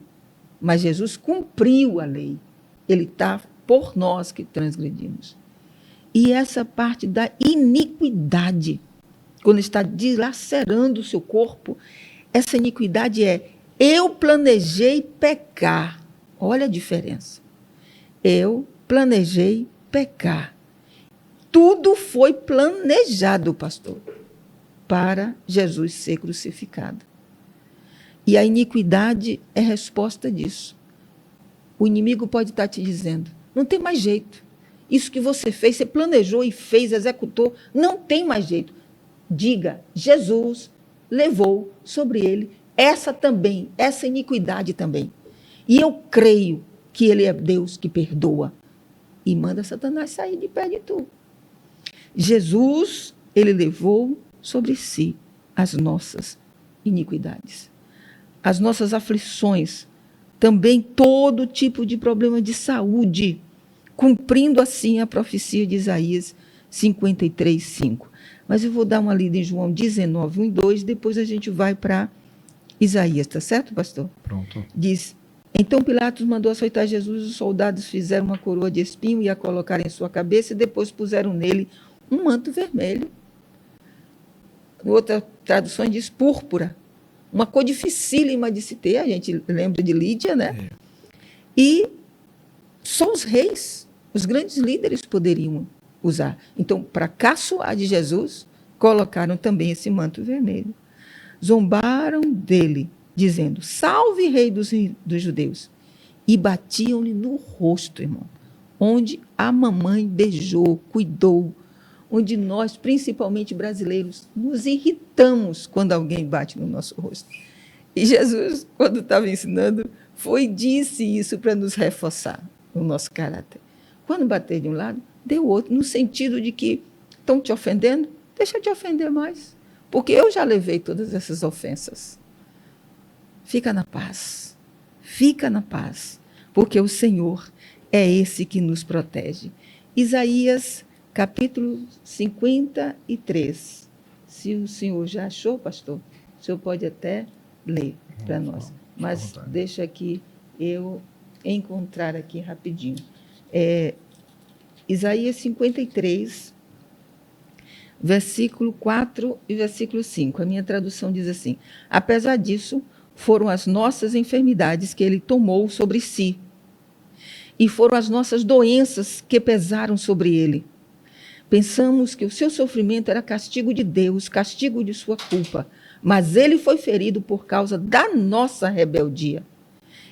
[SPEAKER 2] Mas Jesus cumpriu a lei. Ele está por nós que transgredimos. E essa parte da iniquidade, quando está dilacerando o seu corpo, essa iniquidade é, eu planejei pecar. Olha a diferença. Eu planejei pecar. tudo foi planejado, pastor, para Jesus ser crucificado. E a iniquidade é resposta disso. O inimigo pode estar te dizendo, não tem mais jeito. Isso que você fez, você planejou e fez, executou, não tem mais jeito. Diga, Jesus levou sobre ele essa iniquidade também. E eu creio que ele é Deus que perdoa e manda Satanás sair de pé de tu. Jesus, ele levou sobre si as nossas iniquidades, as nossas aflições, também todo tipo de problema de saúde, cumprindo assim a profecia de Isaías 53, 5. Mas eu vou dar uma lida em João 19, 1 e 2, depois a gente vai para Isaías, tá certo, pastor?
[SPEAKER 1] Pronto.
[SPEAKER 2] Diz, então Pilatos mandou açoitar Jesus, os soldados fizeram uma coroa de espinho e a colocaram em sua cabeça e depois puseram nele um manto vermelho. Outra tradução diz púrpura, uma cor dificílima de se ter, a gente lembra de Lídia, né? E só os reis, os grandes líderes poderiam usar. Então, para caçoar de Jesus, colocaram também esse manto vermelho. Zombaram dele, dizendo, salve rei dos judeus. E batiam-lhe no rosto, irmão, onde a mamãe beijou, cuidou, onde nós, principalmente brasileiros, nos irritamos quando alguém bate no nosso rosto. E Jesus, quando estava ensinando, disse isso para nos reforçar o nosso caráter. Quando bater de um lado, dê o outro, no sentido de que estão te ofendendo, deixa de ofender mais, porque eu já levei todas essas ofensas. Fica na paz, porque o Senhor é esse que nos protege. Isaías, capítulo 53. Se o senhor já achou, pastor, o senhor pode até ler para nós, mas deixa aqui eu encontrar aqui rapidinho. Isaías 53, versículo 4 e versículo 5. A minha tradução diz assim, apesar disso, foram as nossas enfermidades que ele tomou sobre si, e foram as nossas doenças que pesaram sobre ele. Pensamos que o seu sofrimento era castigo de Deus, castigo de sua culpa, mas ele foi ferido por causa da nossa rebeldia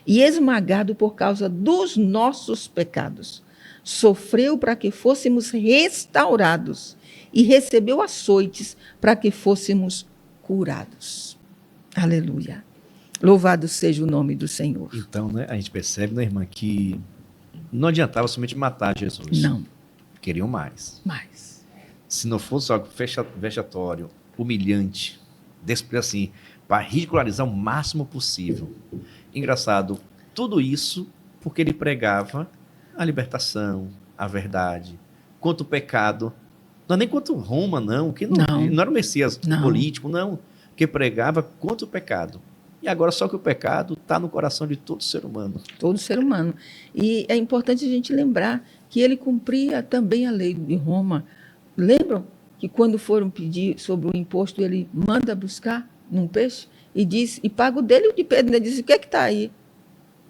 [SPEAKER 2] e esmagado por causa dos nossos pecados. Sofreu para que fôssemos restaurados e recebeu açoites para que fôssemos curados. Aleluia. Louvado seja o nome do Senhor.
[SPEAKER 1] Então, né, a gente percebe, né, irmã, que não adiantava somente matar Jesus.
[SPEAKER 2] Não.
[SPEAKER 1] Queriam mais.
[SPEAKER 2] Mais.
[SPEAKER 1] Se não fosse algo vexatório, humilhante, assim, para ridicularizar o máximo possível. Engraçado, tudo isso porque ele pregava a libertação, a verdade, contra o pecado. Não é nem contra Roma, não, que não era o Messias político, não, que pregava contra o pecado. E agora só que o pecado está no coração de todo ser humano.
[SPEAKER 2] Todo ser humano. E é importante a gente lembrar que ele cumpria também a lei de Roma. Lembram que quando foram pedir sobre o imposto, ele manda buscar num peixe e diz, e paga o dele e o de Pedro. Ele disse, o que é que está aí?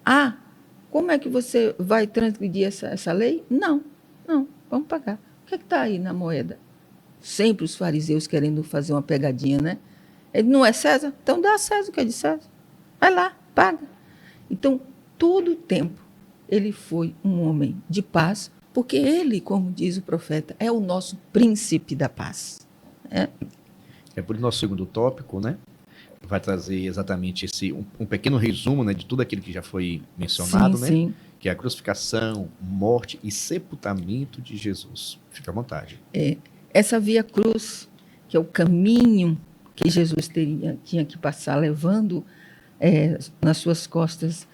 [SPEAKER 2] Ah, como é que você vai transgredir essa lei? Não, vamos pagar. O que é que está aí na moeda? Sempre os fariseus querendo fazer uma pegadinha, né? Ele não é César? Então dá a César o que é de César. Vai lá, paga. Então, todo o tempo, ele foi um homem de paz, porque ele, como diz o profeta, é o nosso príncipe da paz.
[SPEAKER 1] É por isso nosso segundo tópico, né? Vai trazer exatamente um pequeno resumo, né, de tudo aquilo que já foi mencionado, né?
[SPEAKER 2] Sim.
[SPEAKER 1] Que é a crucificação, morte e sepultamento de Jesus. Fique à vontade.
[SPEAKER 2] Essa via cruz, que é o caminho que Jesus tinha que passar, levando nas suas costas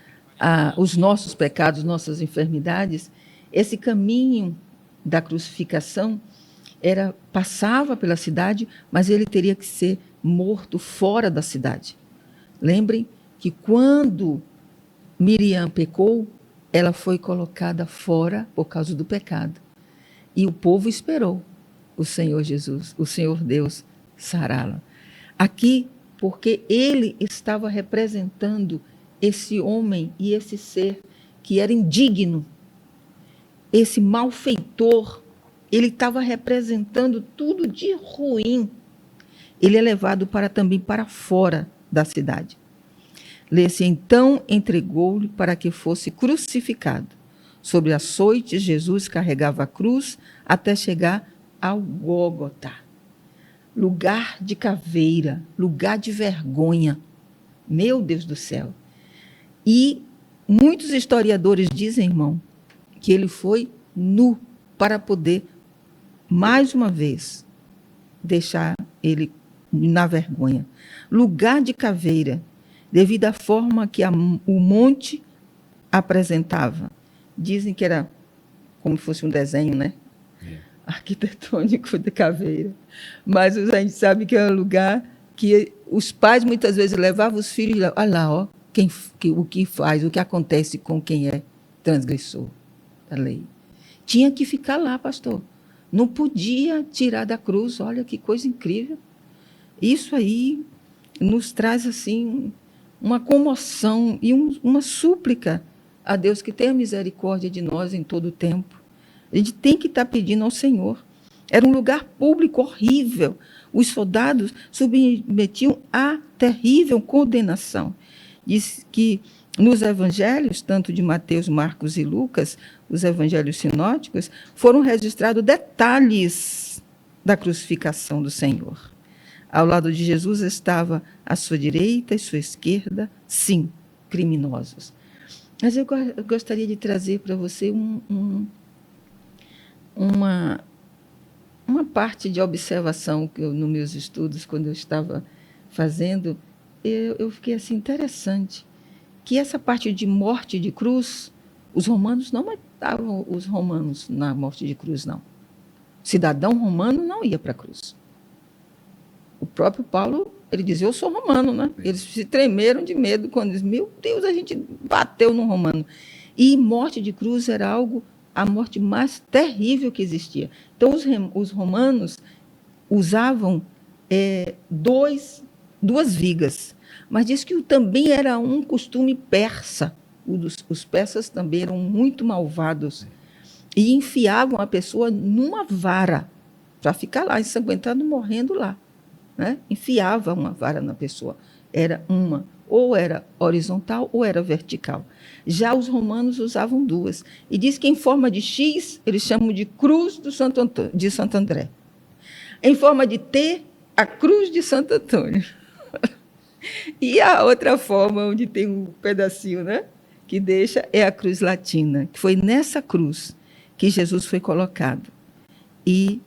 [SPEAKER 2] os nossos pecados, nossas enfermidades, esse caminho da crucificação passava pela cidade, mas ele teria que ser morto fora da cidade. Lembrem que quando Miriam pecou, ela foi colocada fora por causa do pecado. E o povo esperou o Senhor Jesus, o Senhor Deus, sará-la. Aqui, porque ele estava representando esse homem e esse ser que era indigno, esse malfeitor ele estava representando tudo de ruim. Ele é levado também para fora da cidade. Lê-se, então entregou-lhe para que fosse crucificado. Sobre açoites, Jesus carregava a cruz até chegar ao Gólgota. Lugar de caveira, lugar de vergonha. Meu Deus do céu. E muitos historiadores dizem, irmão, que ele foi nu para poder, mais uma vez, deixar ele na vergonha. Lugar de caveira, devido à forma que o monte apresentava. Dizem que era como se fosse um desenho, né? Arquitetônico de caveira. Mas a gente sabe que é um lugar que os pais muitas vezes levavam os filhos e olha lá, ó, o que faz, o que acontece com quem é transgressor da lei. Tinha que ficar lá, pastor. Não podia tirar da cruz. Olha que coisa incrível. Isso aí nos traz assim uma comoção e uma súplica a Deus que tenha misericórdia de nós em todo o tempo. A gente tem que estar pedindo ao Senhor. Era um lugar público horrível. Os soldados submetiam a terrível condenação. Diz que nos evangelhos, tanto de Mateus, Marcos e Lucas, os evangelhos sinóticos, foram registrados detalhes da crucificação do Senhor. Ao lado de Jesus estava à sua direita e sua esquerda, sim, criminosos. Mas eu gostaria de trazer para você uma parte de observação que nos meus estudos, quando eu estava fazendo, eu fiquei assim, interessante, que essa parte de morte de cruz, os romanos não matavam os romanos na morte de cruz, não. O cidadão romano não ia para a cruz. O próprio Paulo, ele dizia, eu sou romano, né? Eles se tremeram de medo quando dizem, meu Deus, a gente bateu no romano. E morte de cruz era a morte mais terrível que existia. Então, os romanos usavam duas vigas, mas diz que também era um costume persa. Os persas também eram muito malvados e enfiavam a pessoa numa vara para ficar lá, ensanguentado, morrendo lá. Né? Enfiava uma vara na pessoa. Ou era horizontal ou era vertical. Já os romanos usavam duas. E diz que em forma de X, eles chamam de cruz de Santo André. Em forma de T, a cruz de Santo Antônio. E a outra forma, onde tem um pedacinho, né, que deixa, é a cruz latina, que foi nessa cruz que Jesus foi colocado. E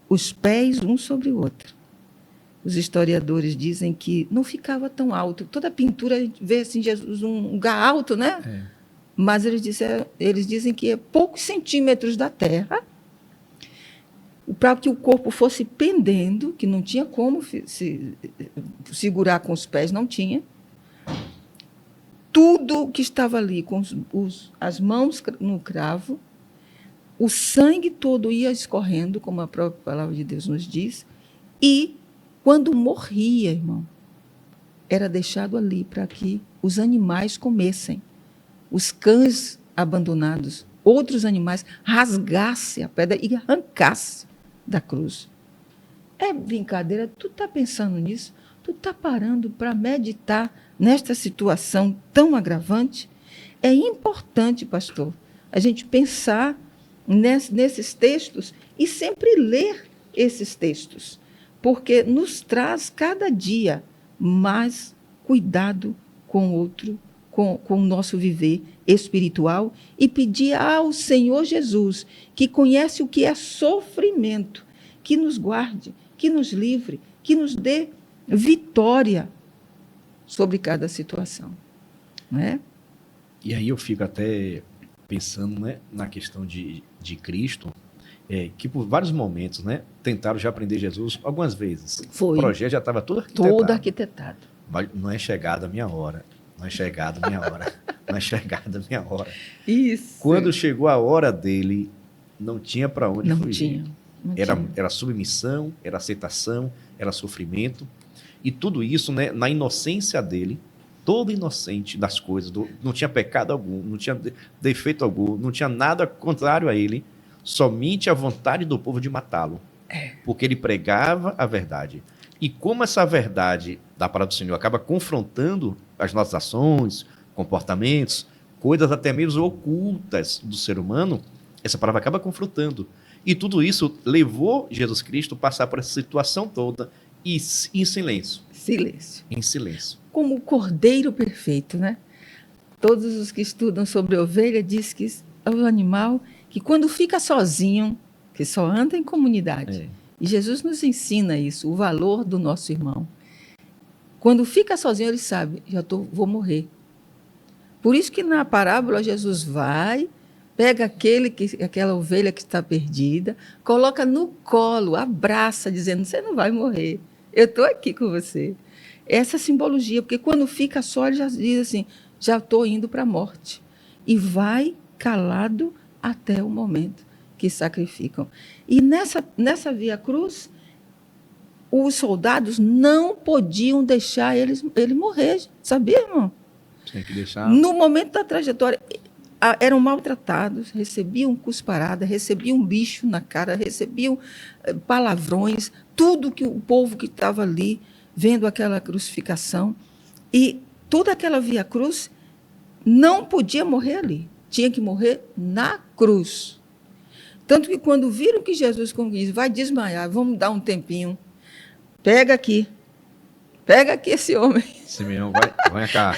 [SPEAKER 2] os pés um sobre o outro. Os historiadores dizem que não ficava tão alto. Toda a pintura, a gente vê assim, Jesus um lugar alto, né? Mas eles dizem que é poucos centímetros da terra, para que o corpo fosse pendendo, que não tinha como se segurar com os pés, não tinha. Tudo que estava ali, com as mãos no cravo, o sangue todo ia escorrendo, como a própria palavra de Deus nos diz, e quando morria, irmão, era deixado ali para que os animais comessem. Os cães abandonados, outros animais, rasgassem a pedra e arrancassem da cruz. É brincadeira? Tu está pensando nisso? Tu está parando para meditar nesta situação tão agravante? É importante, pastor, a gente pensar nesses textos e sempre ler esses textos, porque nos traz cada dia mais cuidado com o outro, com o nosso viver espiritual, e pedir ao Senhor Jesus, que conhece o que é sofrimento, que nos guarde, que nos livre, que nos dê vitória sobre cada situação. Não é?
[SPEAKER 1] E aí eu fico até pensando, né, na questão de Cristo, que por vários momentos, né, tentaram já prender Jesus algumas vezes.
[SPEAKER 2] Foi.
[SPEAKER 1] O projeto já estava todo arquitetado.
[SPEAKER 2] Todo arquitetado.
[SPEAKER 1] Mas não é chegada a minha hora. Não é chegada a minha hora. Não é chegada a minha hora.
[SPEAKER 2] Isso.
[SPEAKER 1] Quando chegou a hora dele, não tinha para onde
[SPEAKER 2] não
[SPEAKER 1] fugir.
[SPEAKER 2] Tinha.
[SPEAKER 1] Era submissão, era aceitação, era sofrimento. E tudo isso, né, na inocência dele, todo inocente das coisas, não tinha pecado algum, não tinha defeito algum, não tinha nada contrário a ele, somente a vontade do povo de matá-lo, porque ele pregava a verdade. E como essa verdade da palavra do Senhor acaba confrontando as nossas ações, comportamentos, coisas até mesmo ocultas do ser humano, essa palavra acaba confrontando. E tudo isso levou Jesus Cristo a passar por essa situação toda e em silêncio.
[SPEAKER 2] Silêncio.
[SPEAKER 1] Em silêncio.
[SPEAKER 2] Como o cordeiro perfeito, né? Todos os que estudam sobre ovelha dizem que é o animal que quando fica sozinho, que só anda em comunidade. E Jesus nos ensina isso, o valor do nosso irmão. Quando fica sozinho, ele sabe, vou morrer. Por isso que na parábola Jesus vai, pega aquela ovelha que está perdida, coloca no colo, abraça, dizendo, você não vai morrer, eu estou aqui com você. Essa simbologia, porque quando fica só, ele já diz assim, já estou indo para a morte. E vai calado até o momento que sacrificam. E nessa Via Cruz, os soldados não podiam deixar ele morrer, sabia, irmão?
[SPEAKER 1] Tem que deixar.
[SPEAKER 2] No momento da trajetória, eram maltratados, recebiam cusparada, recebiam bicho na cara, recebiam palavrões, tudo que o povo que estava ali, vendo aquela crucificação. E toda aquela Via Cruz não podia morrer ali, tinha que morrer na cruz. Tanto que quando viram que Jesus diz, vai desmaiar, vamos dar um tempinho, pega aqui esse homem.
[SPEAKER 1] Simeão, vai cá,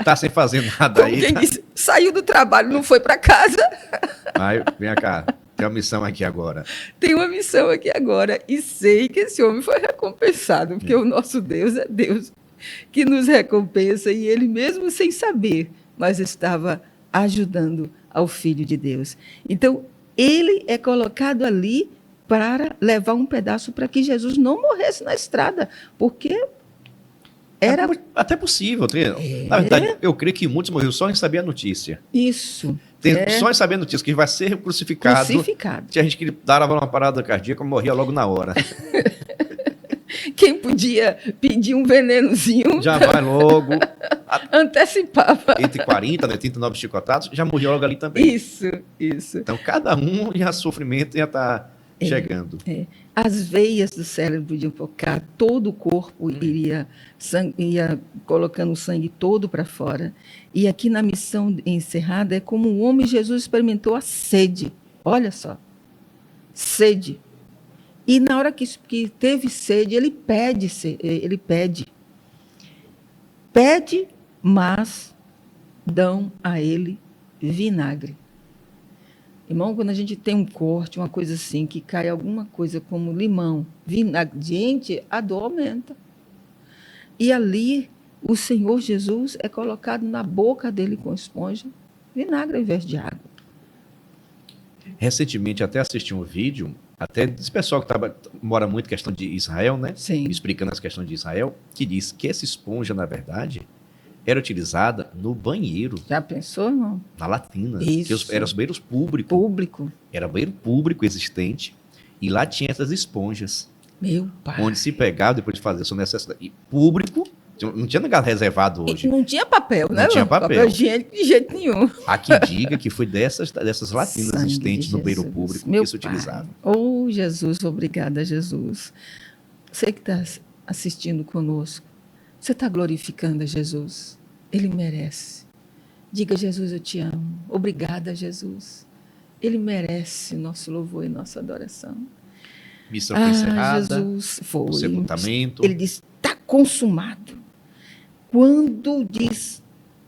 [SPEAKER 1] tá sem fazer nada.
[SPEAKER 2] Como
[SPEAKER 1] aí.
[SPEAKER 2] Quem disse, saiu do trabalho, não foi para casa.
[SPEAKER 1] Vem cá, tem uma missão aqui agora.
[SPEAKER 2] Tem uma missão aqui agora. E sei que esse homem foi recompensado, porque o nosso Deus é Deus que nos recompensa, e ele mesmo sem saber, mas estava ajudando ao Filho de Deus. Então, ele é colocado ali para levar um pedaço para que Jesus não morresse na estrada, porque era...
[SPEAKER 1] Até possível. Na verdade, eu creio que muitos morreram só em saber a notícia.
[SPEAKER 2] Isso.
[SPEAKER 1] Só em saber a notícia, que vai ser crucificado. Tinha gente que dava uma parada cardíaca e morria logo na hora.
[SPEAKER 2] Quem podia pedir um venenozinho...
[SPEAKER 1] Já vai logo.
[SPEAKER 2] Antecipava.
[SPEAKER 1] Entre 40, 39 chicotados, já morreu logo ali também.
[SPEAKER 2] Isso.
[SPEAKER 1] Então, cada um já sofrimento já está chegando.
[SPEAKER 2] As veias do cérebro podiam focar, todo o corpo ia colocando o sangue todo para fora. E aqui na missão encerrada é como o homem Jesus experimentou a sede. Olha só, sede. E na hora que teve sede, ele pede, mas dão a ele vinagre. Irmão, quando a gente tem um corte, uma coisa assim, que cai alguma coisa como limão, vinagre, gente, a dor aumenta. E ali, o Senhor Jesus é colocado na boca dele com esponja, vinagre ao invés de água.
[SPEAKER 1] Recentemente, até assisti um vídeo, até desse pessoal que mora muito em questão de Israel, né?
[SPEAKER 2] Sim.
[SPEAKER 1] Explicando as questões de Israel, que diz que essa esponja, na verdade, era utilizada no banheiro.
[SPEAKER 2] Já pensou, irmão?
[SPEAKER 1] Na latrina.
[SPEAKER 2] Isso.
[SPEAKER 1] Eram os banheiros públicos. Era banheiro público existente. E lá tinha essas esponjas.
[SPEAKER 2] Meu pai.
[SPEAKER 1] Onde se pegava depois de fazer a sua necessidade. E público, não tinha lugar reservado hoje.
[SPEAKER 2] E não tinha papel, né?
[SPEAKER 1] Não tinha papel
[SPEAKER 2] higiênico de jeito nenhum.
[SPEAKER 1] Há que diga que foi dessas latrinas
[SPEAKER 2] Sangue
[SPEAKER 1] existentes no banheiro público que se utilizava.
[SPEAKER 2] Oh, Jesus, obrigada, Jesus. Você que está assistindo conosco, você está glorificando a Jesus. Ele merece. Diga, Jesus, eu te amo. Obrigada, Jesus. Ele merece nosso louvor e nossa adoração.
[SPEAKER 1] Missão foi encerrada.
[SPEAKER 2] Jesus, foi.
[SPEAKER 1] O sepultamento.
[SPEAKER 2] Ele diz, está consumado. Quando diz,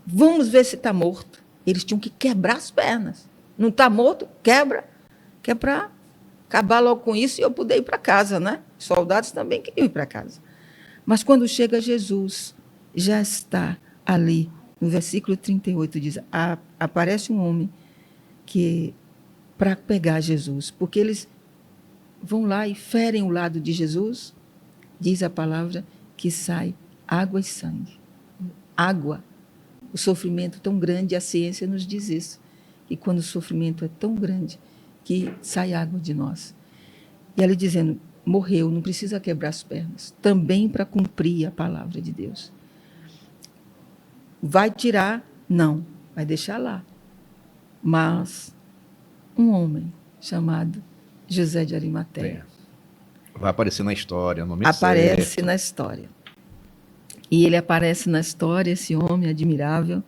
[SPEAKER 2] vamos ver se está morto, eles tinham que quebrar as pernas. Não está morto? Quebra. Que é para acabar logo com isso e eu poder ir para casa, né? Os soldados também queriam ir para casa. Mas quando chega Jesus, já está ali, no versículo 38, diz, aparece um homem que para pegar Jesus, porque eles vão lá e ferem o lado de Jesus, diz a palavra que sai água e sangue. Água. O sofrimento tão grande, a ciência nos diz isso, que quando o sofrimento é tão grande, que sai água de nós. E ele dizendo, morreu, não precisa quebrar as pernas, também para cumprir a palavra de Deus. Vai tirar? Não, vai deixar lá. Mas um homem chamado José de Arimateia.
[SPEAKER 1] Vai aparecer na história, no momento
[SPEAKER 2] Aparece
[SPEAKER 1] certo.
[SPEAKER 2] na história. E ele aparece na história, esse homem admirável,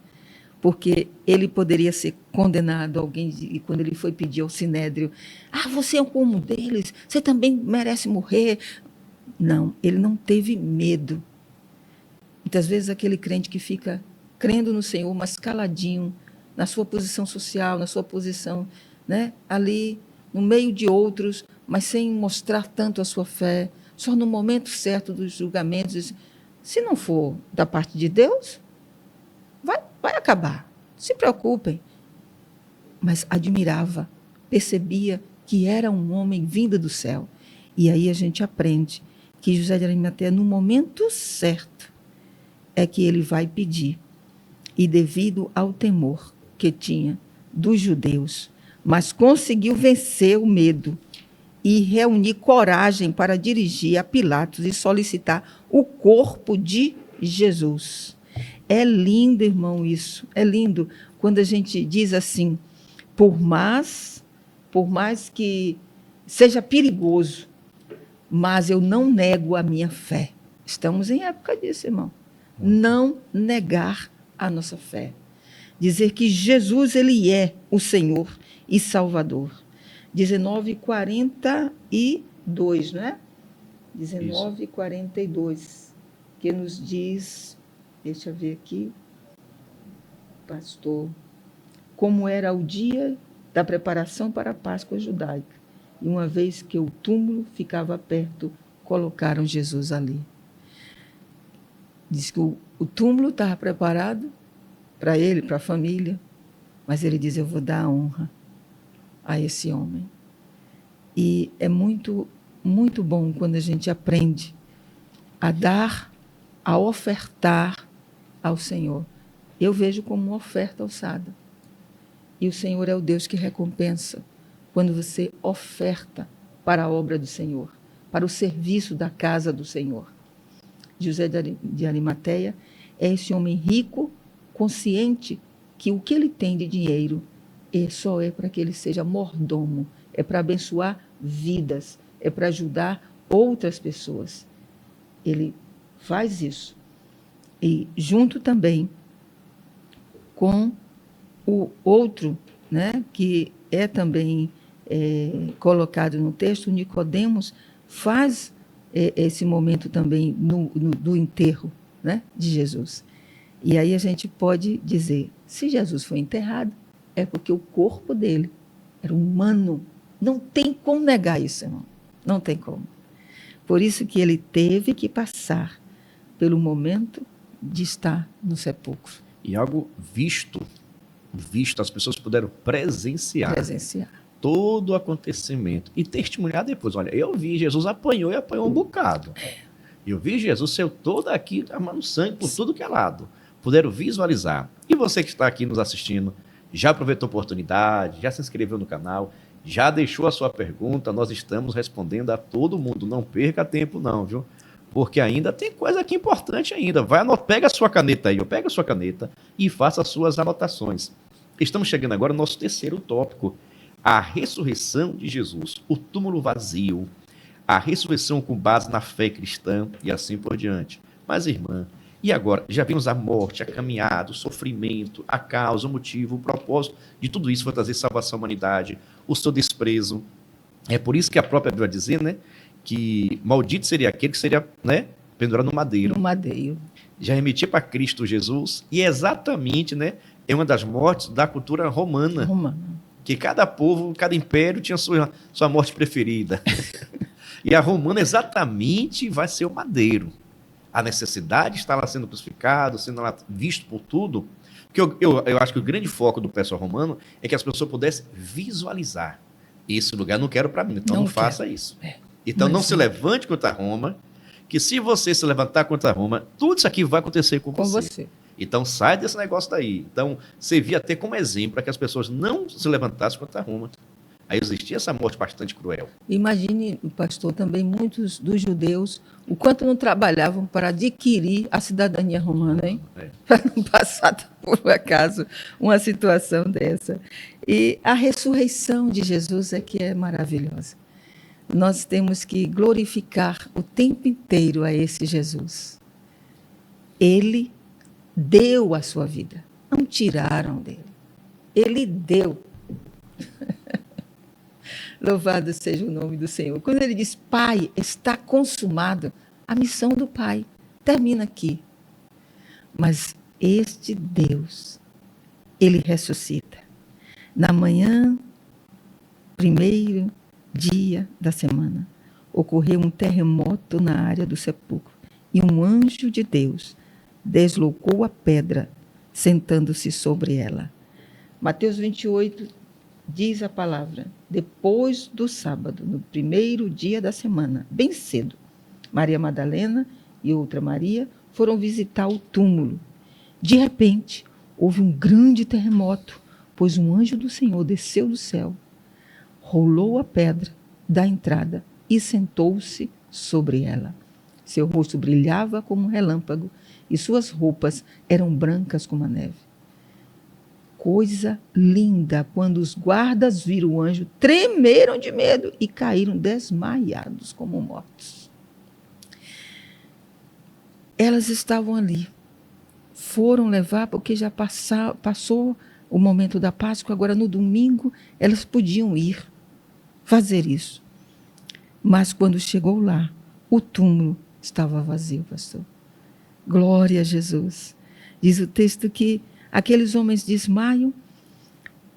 [SPEAKER 2] porque ele poderia ser condenado, e quando ele foi pedir ao Sinédrio, você é como um deles, você também merece morrer. Não, ele não teve medo. Muitas vezes aquele crente que fica crendo no Senhor, mas caladinho, na sua posição social, na sua posição, né, ali, no meio de outros, mas sem mostrar tanto a sua fé, só no momento certo dos julgamentos. Se não for da parte de Deus, vai acabar. Se preocupem. Mas admirava, percebia que era um homem vindo do céu. E aí a gente aprende que José de Arimateia, no momento certo, é que ele vai pedir. E devido ao temor que tinha dos judeus, mas conseguiu vencer o medo e reunir coragem para dirigir a Pilatos e solicitar o corpo de Jesus. É lindo, irmão, isso. É lindo quando a gente diz assim, por mais que seja perigoso, mas eu não nego a minha fé. Estamos em época disso, irmão. Não negar a nossa fé. Dizer que Jesus, ele é o Senhor e Salvador. 19:42, não é? 19:42, que nos diz, deixa eu ver aqui, pastor, como era o dia da preparação para a Páscoa judaica. E uma vez que o túmulo ficava perto, colocaram Jesus ali. Diz que o túmulo estava preparado para ele, para a família, mas ele diz, eu vou dar a honra a esse homem. E é muito, muito bom quando a gente aprende a dar, a ofertar ao Senhor. Eu vejo como uma oferta alçada. E o Senhor é o Deus que recompensa quando você oferta para a obra do Senhor, para o serviço da casa do Senhor. José de Arimateia é esse homem rico, consciente que o que ele tem de dinheiro só é para que ele seja mordomo, é para abençoar vidas, é para ajudar outras pessoas. Ele faz isso. E junto também com o outro, né, que é também colocado no texto, Nicodemos faz esse momento também do enterro, né, de Jesus. E aí a gente pode dizer, se Jesus foi enterrado, é porque o corpo dele era humano. Não tem como negar isso, irmão. Não tem como. Por isso que ele teve que passar pelo momento de estar no sepulcro.
[SPEAKER 1] E algo visto, as pessoas puderam presenciar todo o acontecimento e testemunhar depois. Olha, eu vi Jesus apanhou um bocado. Eu vi Jesus saiu todo aqui derramando sangue por tudo que é lado. Puderam visualizar. E você que está aqui nos assistindo, já aproveitou a oportunidade, já se inscreveu no canal, já deixou a sua pergunta, nós estamos respondendo a todo mundo. Não perca tempo não, viu? Porque ainda tem coisa aqui importante ainda. Pega a sua caneta aí, pega a sua caneta e faça as suas anotações. Estamos chegando agora ao nosso terceiro tópico. A ressurreição de Jesus, o túmulo vazio, a ressurreição com base na fé cristã e assim por diante. Mas, irmã, e agora? Já vimos a morte, a caminhada, o sofrimento, a causa, o motivo, o propósito de tudo isso foi trazer salvação à humanidade, o seu desprezo. É por isso que a própria Bíblia vai dizer, né, que maldito seria aquele que seria, né, pendurado no madeiro.
[SPEAKER 2] No madeiro.
[SPEAKER 1] Já remetia para Cristo Jesus e exatamente, né, é uma das mortes da cultura romana. Que cada povo, cada império tinha sua morte preferida. E a romana exatamente vai ser o madeiro. A necessidade está lá sendo crucificado, sendo lá visto por tudo. Porque eu acho que o grande foco do pessoal romano é que as pessoas pudessem visualizar. Esse lugar não quero para mim, então não faça isso. Então não se levante contra Roma, que se você se levantar contra Roma, tudo isso aqui vai acontecer com você. Então sai desse negócio daí. Então servia até como exemplo para que as pessoas não se levantassem contra Roma. Aí existia essa morte bastante cruel.
[SPEAKER 2] Imagine, pastor, também muitos dos judeus, o quanto não trabalhavam para adquirir a cidadania romana, hein? Para não passar por acaso uma situação dessa. E a ressurreição de Jesus é que é maravilhosa. Nós temos que glorificar o tempo inteiro a esse Jesus. Ele deu a sua vida, não tiraram dele. Ele deu. Louvado seja o nome do Senhor. Quando ele diz, Pai, está consumado, a missão do Pai termina aqui. Mas este Deus, ele ressuscita. Na manhã, primeiro dia da semana, ocorreu um terremoto na área do sepulcro e um anjo de Deus deslocou a pedra, sentando-se sobre ela. Mateus 28 diz a palavra, depois do sábado, no primeiro dia da semana, bem cedo, Maria Madalena e outra Maria foram visitar o túmulo. De repente, houve um grande terremoto, pois um anjo do Senhor desceu do céu, rolou a pedra da entrada e sentou-se sobre ela. Seu rosto brilhava como um relâmpago e suas roupas eram brancas como a neve. Coisa linda, quando os guardas viram o anjo, tremeram de medo e caíram desmaiados como mortos. Elas estavam ali, foram levar, porque já passou o momento da Páscoa, agora no domingo elas podiam ir fazer isso. Mas quando chegou lá, o túmulo estava vazio, pastor. Glória a Jesus. Diz o texto que aqueles homens desmaiam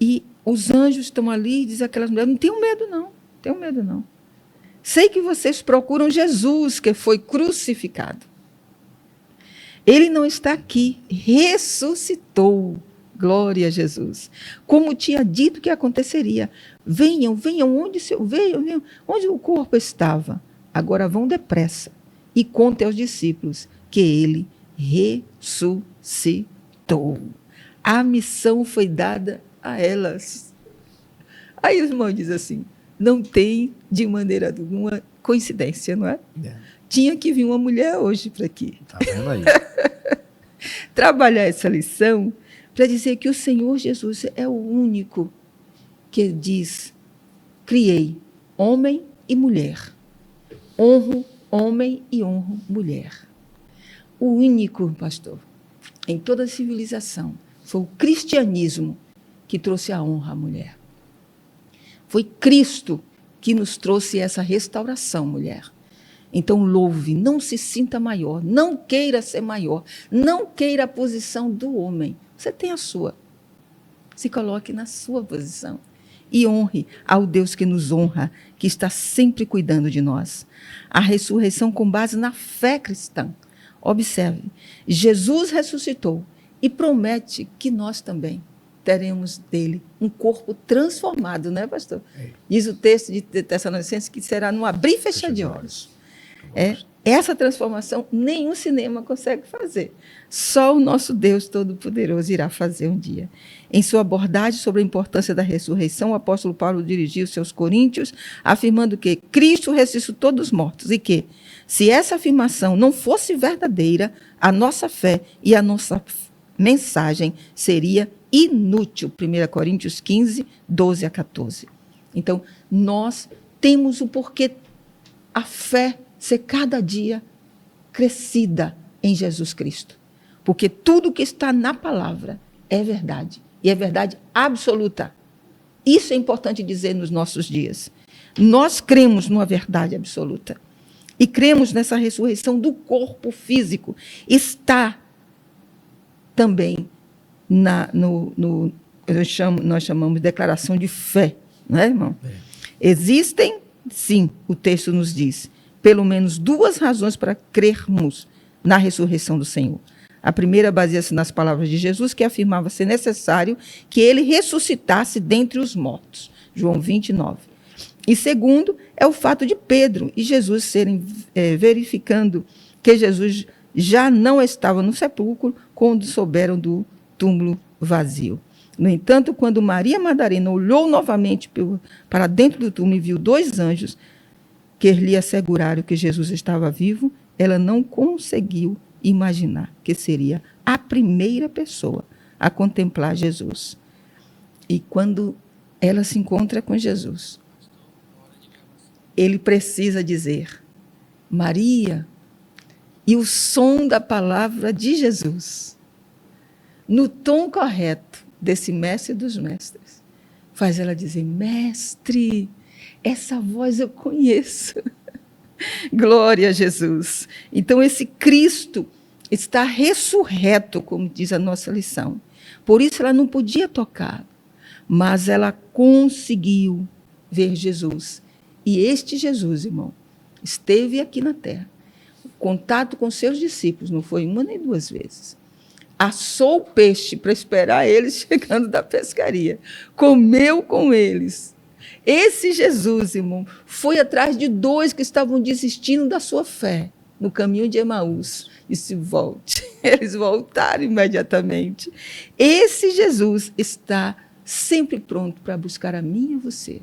[SPEAKER 2] e os anjos estão ali e dizem aquelas mulheres, não tenham medo não. Sei que vocês procuram Jesus, que foi crucificado. Ele não está aqui, ressuscitou. Glória a Jesus. Como tinha dito que aconteceria. Venham, onde o corpo estava. Agora vão depressa e contem aos discípulos que ele ressuscitou. A missão foi dada a elas. Aí os irmãos dizem assim, não tem de maneira alguma coincidência, não é? Tinha que vir uma mulher hoje para aqui.
[SPEAKER 1] Tá vendo aí?
[SPEAKER 2] Trabalhar essa lição para dizer que o Senhor Jesus é o único que diz, criei homem e mulher. Honro homem e honro mulher. O único, pastor, em toda a civilização, foi o cristianismo que trouxe a honra à mulher. Foi Cristo que nos trouxe essa restauração, mulher. Então, louve, não se sinta maior, não queira ser maior, não queira a posição do homem. Você tem a sua. Se coloque na sua posição e honre ao Deus que nos honra, que está sempre cuidando de nós. A ressurreição com base na fé cristã. Observe, Jesus ressuscitou e promete que nós também teremos dele um corpo transformado, não é, pastor? Diz o texto de Tessalonicenses que será num abrir e fechar de olhos. Essa transformação nenhum cinema consegue fazer. Só o nosso Deus Todo-Poderoso irá fazer um dia. Em sua abordagem sobre a importância da ressurreição, o apóstolo Paulo dirigiu-se aos coríntios, afirmando que Cristo ressuscitou dos mortos e que, se essa afirmação não fosse verdadeira, a nossa fé e a nossa mensagem seria inútil. 1 Coríntios 15, 12 a 14. Então, nós temos o porquê a fé ser cada dia crescida em Jesus Cristo. Porque tudo que está na palavra é verdade. E é verdade absoluta. Isso é importante dizer nos nossos dias. Nós cremos numa verdade absoluta. E cremos nessa ressurreição do corpo físico. Está também nós chamamos de declaração de fé. Não é, irmão? Existem, sim, o texto nos diz, pelo menos duas razões para crermos na ressurreição do Senhor. A primeira baseia-se nas palavras de Jesus, que afirmava ser necessário que ele ressuscitasse dentre os mortos. João 29. E segundo, é o fato de Pedro e Jesus serem verificando que Jesus já não estava no sepulcro quando souberam do túmulo vazio. No entanto, quando Maria Madalena olhou novamente para dentro do túmulo e viu 2 anjos que lhe asseguraram que Jesus estava vivo, ela não conseguiu imaginar que seria a primeira pessoa a contemplar Jesus. E quando ela se encontra com Jesus, ele precisa dizer, Maria, e o som da palavra de Jesus, no tom correto desse mestre dos mestres, faz ela dizer, mestre, essa voz eu conheço. Glória a Jesus. Então esse Cristo está ressurreto, como diz a nossa lição. Por isso ela não podia tocar, mas ela conseguiu ver Jesus. E este Jesus, irmão, esteve aqui na terra. O contato com seus discípulos não foi 1 nem 2 vezes. Assou o peixe para esperar eles chegando da pescaria. Comeu com eles. Esse Jesus, irmão, foi atrás de 2 que estavam desistindo da sua fé no caminho de Emaús. Disse, volte. Eles voltaram imediatamente. Esse Jesus está sempre pronto para buscar a mim e a você.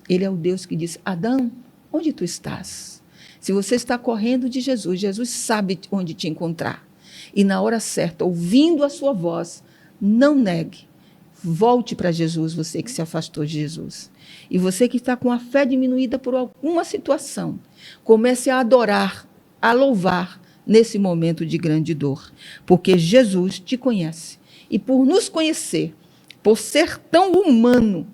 [SPEAKER 2] Ele é o Deus que diz, Adão, onde tu estás? Se você está correndo de Jesus, Jesus sabe onde te encontrar. E na hora certa, ouvindo a sua voz, não negue. Volte para Jesus, você que se afastou de Jesus. E você que está com a fé diminuída por alguma situação, comece a adorar, a louvar nesse momento de grande dor. Porque Jesus te conhece. E por nos conhecer, por ser tão humano,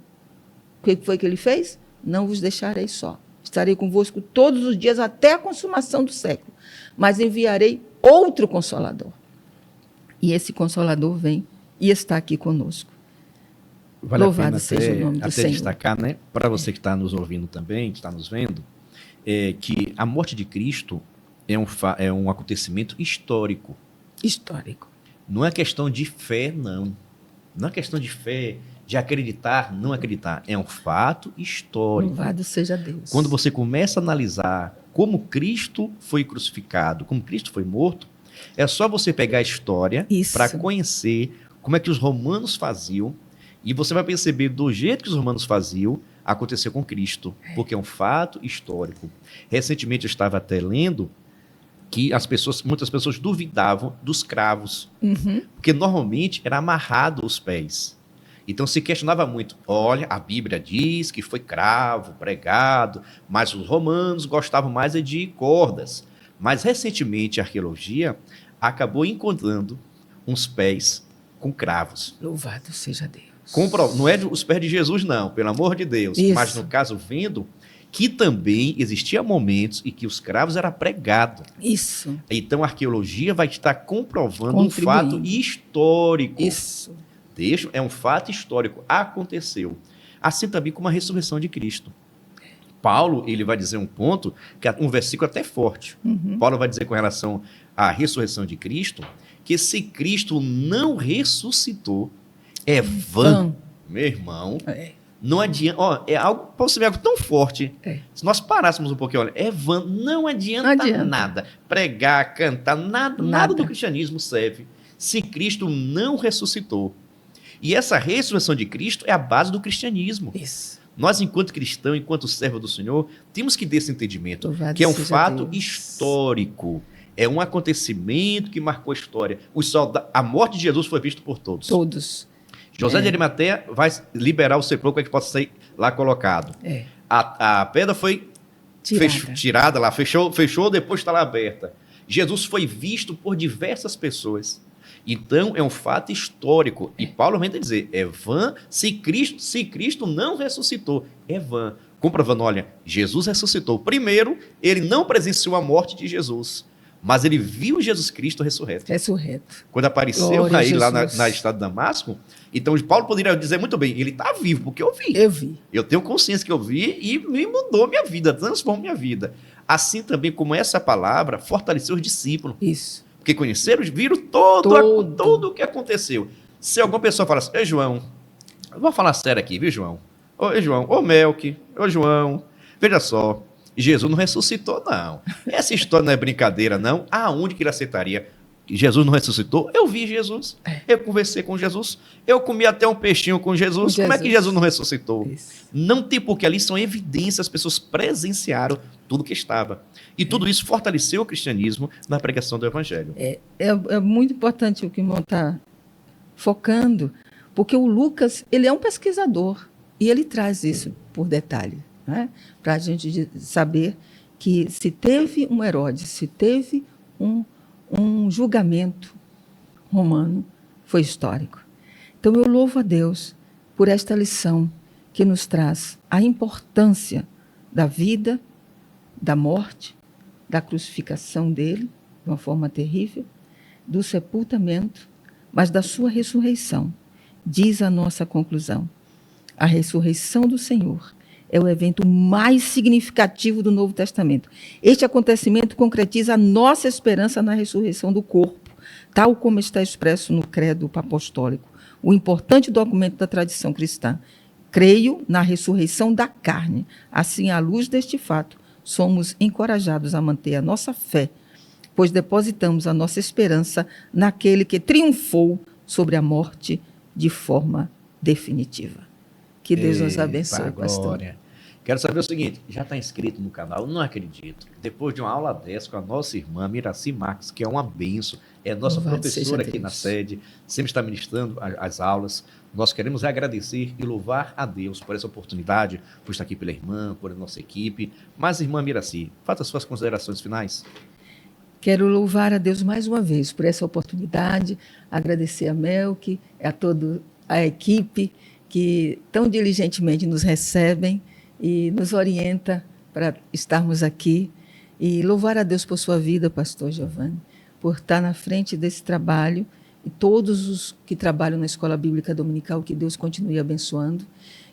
[SPEAKER 2] o que foi que ele fez? Não vos deixarei só. Estarei convosco todos os dias até a consumação do século. Mas enviarei outro Consolador. E esse Consolador vem e está aqui conosco.
[SPEAKER 1] Vale
[SPEAKER 2] Louvado seja o nome do
[SPEAKER 1] até
[SPEAKER 2] Senhor.
[SPEAKER 1] destacar, né, para você que está nos ouvindo também, que está nos vendo, que a morte de Cristo é um acontecimento histórico.
[SPEAKER 2] Histórico.
[SPEAKER 1] Não é questão de fé, não. Não é questão de fé, de acreditar, não acreditar. É um fato histórico.
[SPEAKER 2] Louvado seja Deus.
[SPEAKER 1] Quando você começa a analisar como Cristo foi crucificado, como Cristo foi morto, é só você pegar a história para conhecer como é que os romanos faziam, e você vai perceber do jeito que os romanos faziam, aconteceu com Cristo, porque é um fato histórico. Recentemente eu estava até lendo que muitas pessoas duvidavam dos cravos, porque normalmente era amarrado os pés. Então se questionava muito, olha, a Bíblia diz que foi cravo, pregado, mas os romanos gostavam mais de cordas. Mas recentemente a arqueologia acabou encontrando uns pés com cravos.
[SPEAKER 2] Louvado seja Deus.
[SPEAKER 1] Não é os pés de Jesus, não, pelo amor de Deus. Isso. Mas no caso, vendo que também existia momentos em que os cravos eram pregados.
[SPEAKER 2] Isso.
[SPEAKER 1] Então a arqueologia vai estar comprovando um fato histórico.
[SPEAKER 2] Isso.
[SPEAKER 1] É um fato histórico. Aconteceu. Assim também como a ressurreição de Cristo. Paulo, ele vai dizer um ponto, que é um versículo até forte. Paulo vai dizer com relação à ressurreição de Cristo, que se Cristo não ressuscitou, é vã. Meu irmão. Não adianta. É algo, posso ver algo tão forte. Se nós parássemos um pouquinho, olha, é vã, não adianta nada. Pregar, cantar, nada do cristianismo serve se Cristo não ressuscitou. E essa ressurreição de Cristo é a base do cristianismo.
[SPEAKER 2] Isso.
[SPEAKER 1] Nós, enquanto cristãos, enquanto servo do Senhor, temos que ter esse entendimento, que é um fato histórico. É um acontecimento que marcou a história. A morte de Jesus foi vista por todos.
[SPEAKER 2] Todos.
[SPEAKER 1] José de Arimateia vai liberar o sepulcro para que possa ser lá colocado. A pedra foi tirada lá, fechou, depois está lá aberta. Jesus foi visto por diversas pessoas. Então, é um fato histórico. E Paulo vai dizer, é vã se Cristo não ressuscitou. É vã. Comprovando, olha, Jesus ressuscitou. Primeiro, ele não presenciou a morte de Jesus, mas ele viu Jesus Cristo ressurreto. Quando apareceu a ele lá na estrada de Damasco, então Paulo poderia dizer muito bem, ele está vivo, porque eu vi.
[SPEAKER 2] Eu vi.
[SPEAKER 1] Eu tenho consciência que eu vi e me mudou minha vida, transformou minha vida. Assim também como essa palavra fortaleceu os discípulos.
[SPEAKER 2] Isso.
[SPEAKER 1] Porque conheceram, viram tudo o que aconteceu. Se alguma pessoa fala assim, ei, João, eu vou falar sério aqui, viu, João? Ô, João, ô, Melk, ô, João, veja só, Jesus não ressuscitou, não. Essa história não é brincadeira, não. Aonde que ele aceitaria? Jesus não ressuscitou? Eu vi Jesus, eu conversei com Jesus, eu comi até um peixinho com Jesus. Como é que Jesus não ressuscitou?
[SPEAKER 2] Isso.
[SPEAKER 1] Não tem, porque ali são evidências, as pessoas presenciaram tudo que estava. E tudo isso fortaleceu o cristianismo na pregação do evangelho.
[SPEAKER 2] É muito importante o que o irmão está focando, porque o Lucas, ele é um pesquisador e ele traz isso por detalhe, né? Para a gente saber que se teve um Herodes, se teve um julgamento romano, foi histórico. Então, eu louvo a Deus por esta lição que nos traz a importância da vida, da morte, da crucificação dele, de uma forma terrível, do sepultamento, mas da sua ressurreição. Diz a nossa conclusão: a ressurreição do Senhor é o evento mais significativo do Novo Testamento. Este acontecimento concretiza a nossa esperança na ressurreição do corpo, tal como está expresso no Credo Apostólico, o importante documento da tradição cristã. Creio na ressurreição da carne. Assim, à luz deste fato, somos encorajados a manter a nossa fé, pois depositamos a nossa esperança naquele que triunfou sobre a morte de forma definitiva. Que Deus nos abençoe, pastor.
[SPEAKER 1] Quero saber o seguinte, já está inscrito no canal? Não acredito. Depois de uma aula dessa com a nossa irmã Miraci Marques, que é uma benção, é nossa professora aqui na sede, sempre está ministrando as aulas. Nós queremos agradecer e louvar a Deus por essa oportunidade, por estar aqui pela irmã, por a nossa equipe. Mas, irmã Miraci, faça as suas considerações finais.
[SPEAKER 2] Quero louvar a Deus mais uma vez por essa oportunidade, agradecer a Melk, a toda a equipe que tão diligentemente nos recebem e nos orienta para estarmos aqui. E louvar a Deus por sua vida, pastor Giovanni, por estar na frente desse trabalho, e todos os que trabalham na Escola Bíblica Dominical, que Deus continue abençoando.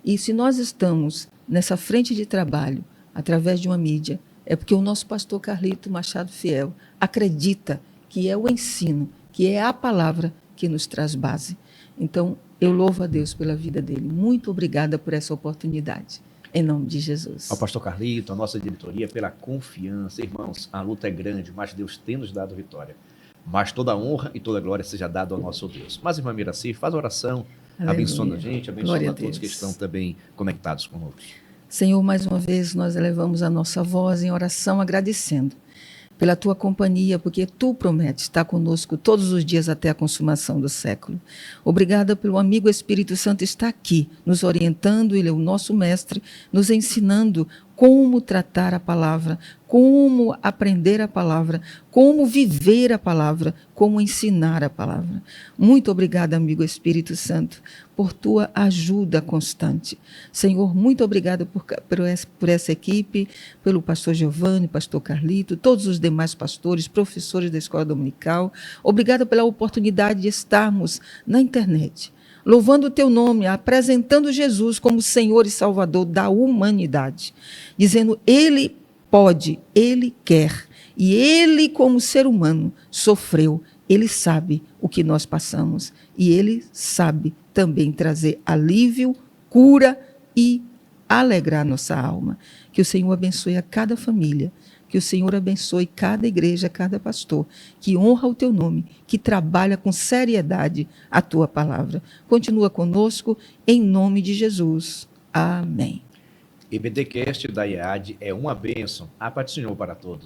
[SPEAKER 2] E se nós estamos nessa frente de trabalho, através de uma mídia, é porque o nosso pastor Carlito Machado Fiel acredita que é o ensino, que é a palavra que nos traz base. Então, eu louvo a Deus pela vida dele. Muito obrigada por essa oportunidade. Em nome de Jesus.
[SPEAKER 1] Ao pastor Carlito, a nossa diretoria, pela confiança. Irmãos, a luta é grande, mas Deus tem nos dado vitória. Mas toda a honra e toda a glória seja dada ao nosso Deus. Mas, irmã Miraci, faz a oração, abençoando a gente, abençoando a todos que estão também conectados conosco.
[SPEAKER 2] Senhor, mais uma vez nós elevamos a nossa voz em oração, agradecendo pela tua companhia, porque tu prometes estar conosco todos os dias até a consumação do século. Obrigada pelo amigo Espírito Santo estar aqui, nos orientando, ele é o nosso mestre, nos ensinando como tratar a palavra, como aprender a palavra, como viver a palavra, como ensinar a palavra. Muito obrigada, amigo Espírito Santo, por tua ajuda constante. Senhor, muito obrigada por essa equipe, pelo pastor Giovanni, pastor Carlito, todos os demais pastores, professores da Escola Dominical. Obrigada pela oportunidade de estarmos na internet, louvando o teu nome, apresentando Jesus como Senhor e Salvador da humanidade, dizendo, ele pode, ele quer, e ele como ser humano sofreu, ele sabe o que nós passamos, e ele sabe também trazer alívio, cura e alegrar nossa alma. Que o Senhor abençoe a cada família, que o Senhor abençoe cada igreja, cada pastor, que honra o teu nome, que trabalha com seriedade a tua palavra. Continua conosco, em nome de Jesus. Amém.
[SPEAKER 1] EBDcast da IAD é uma bênção. A paz do Senhor para todos.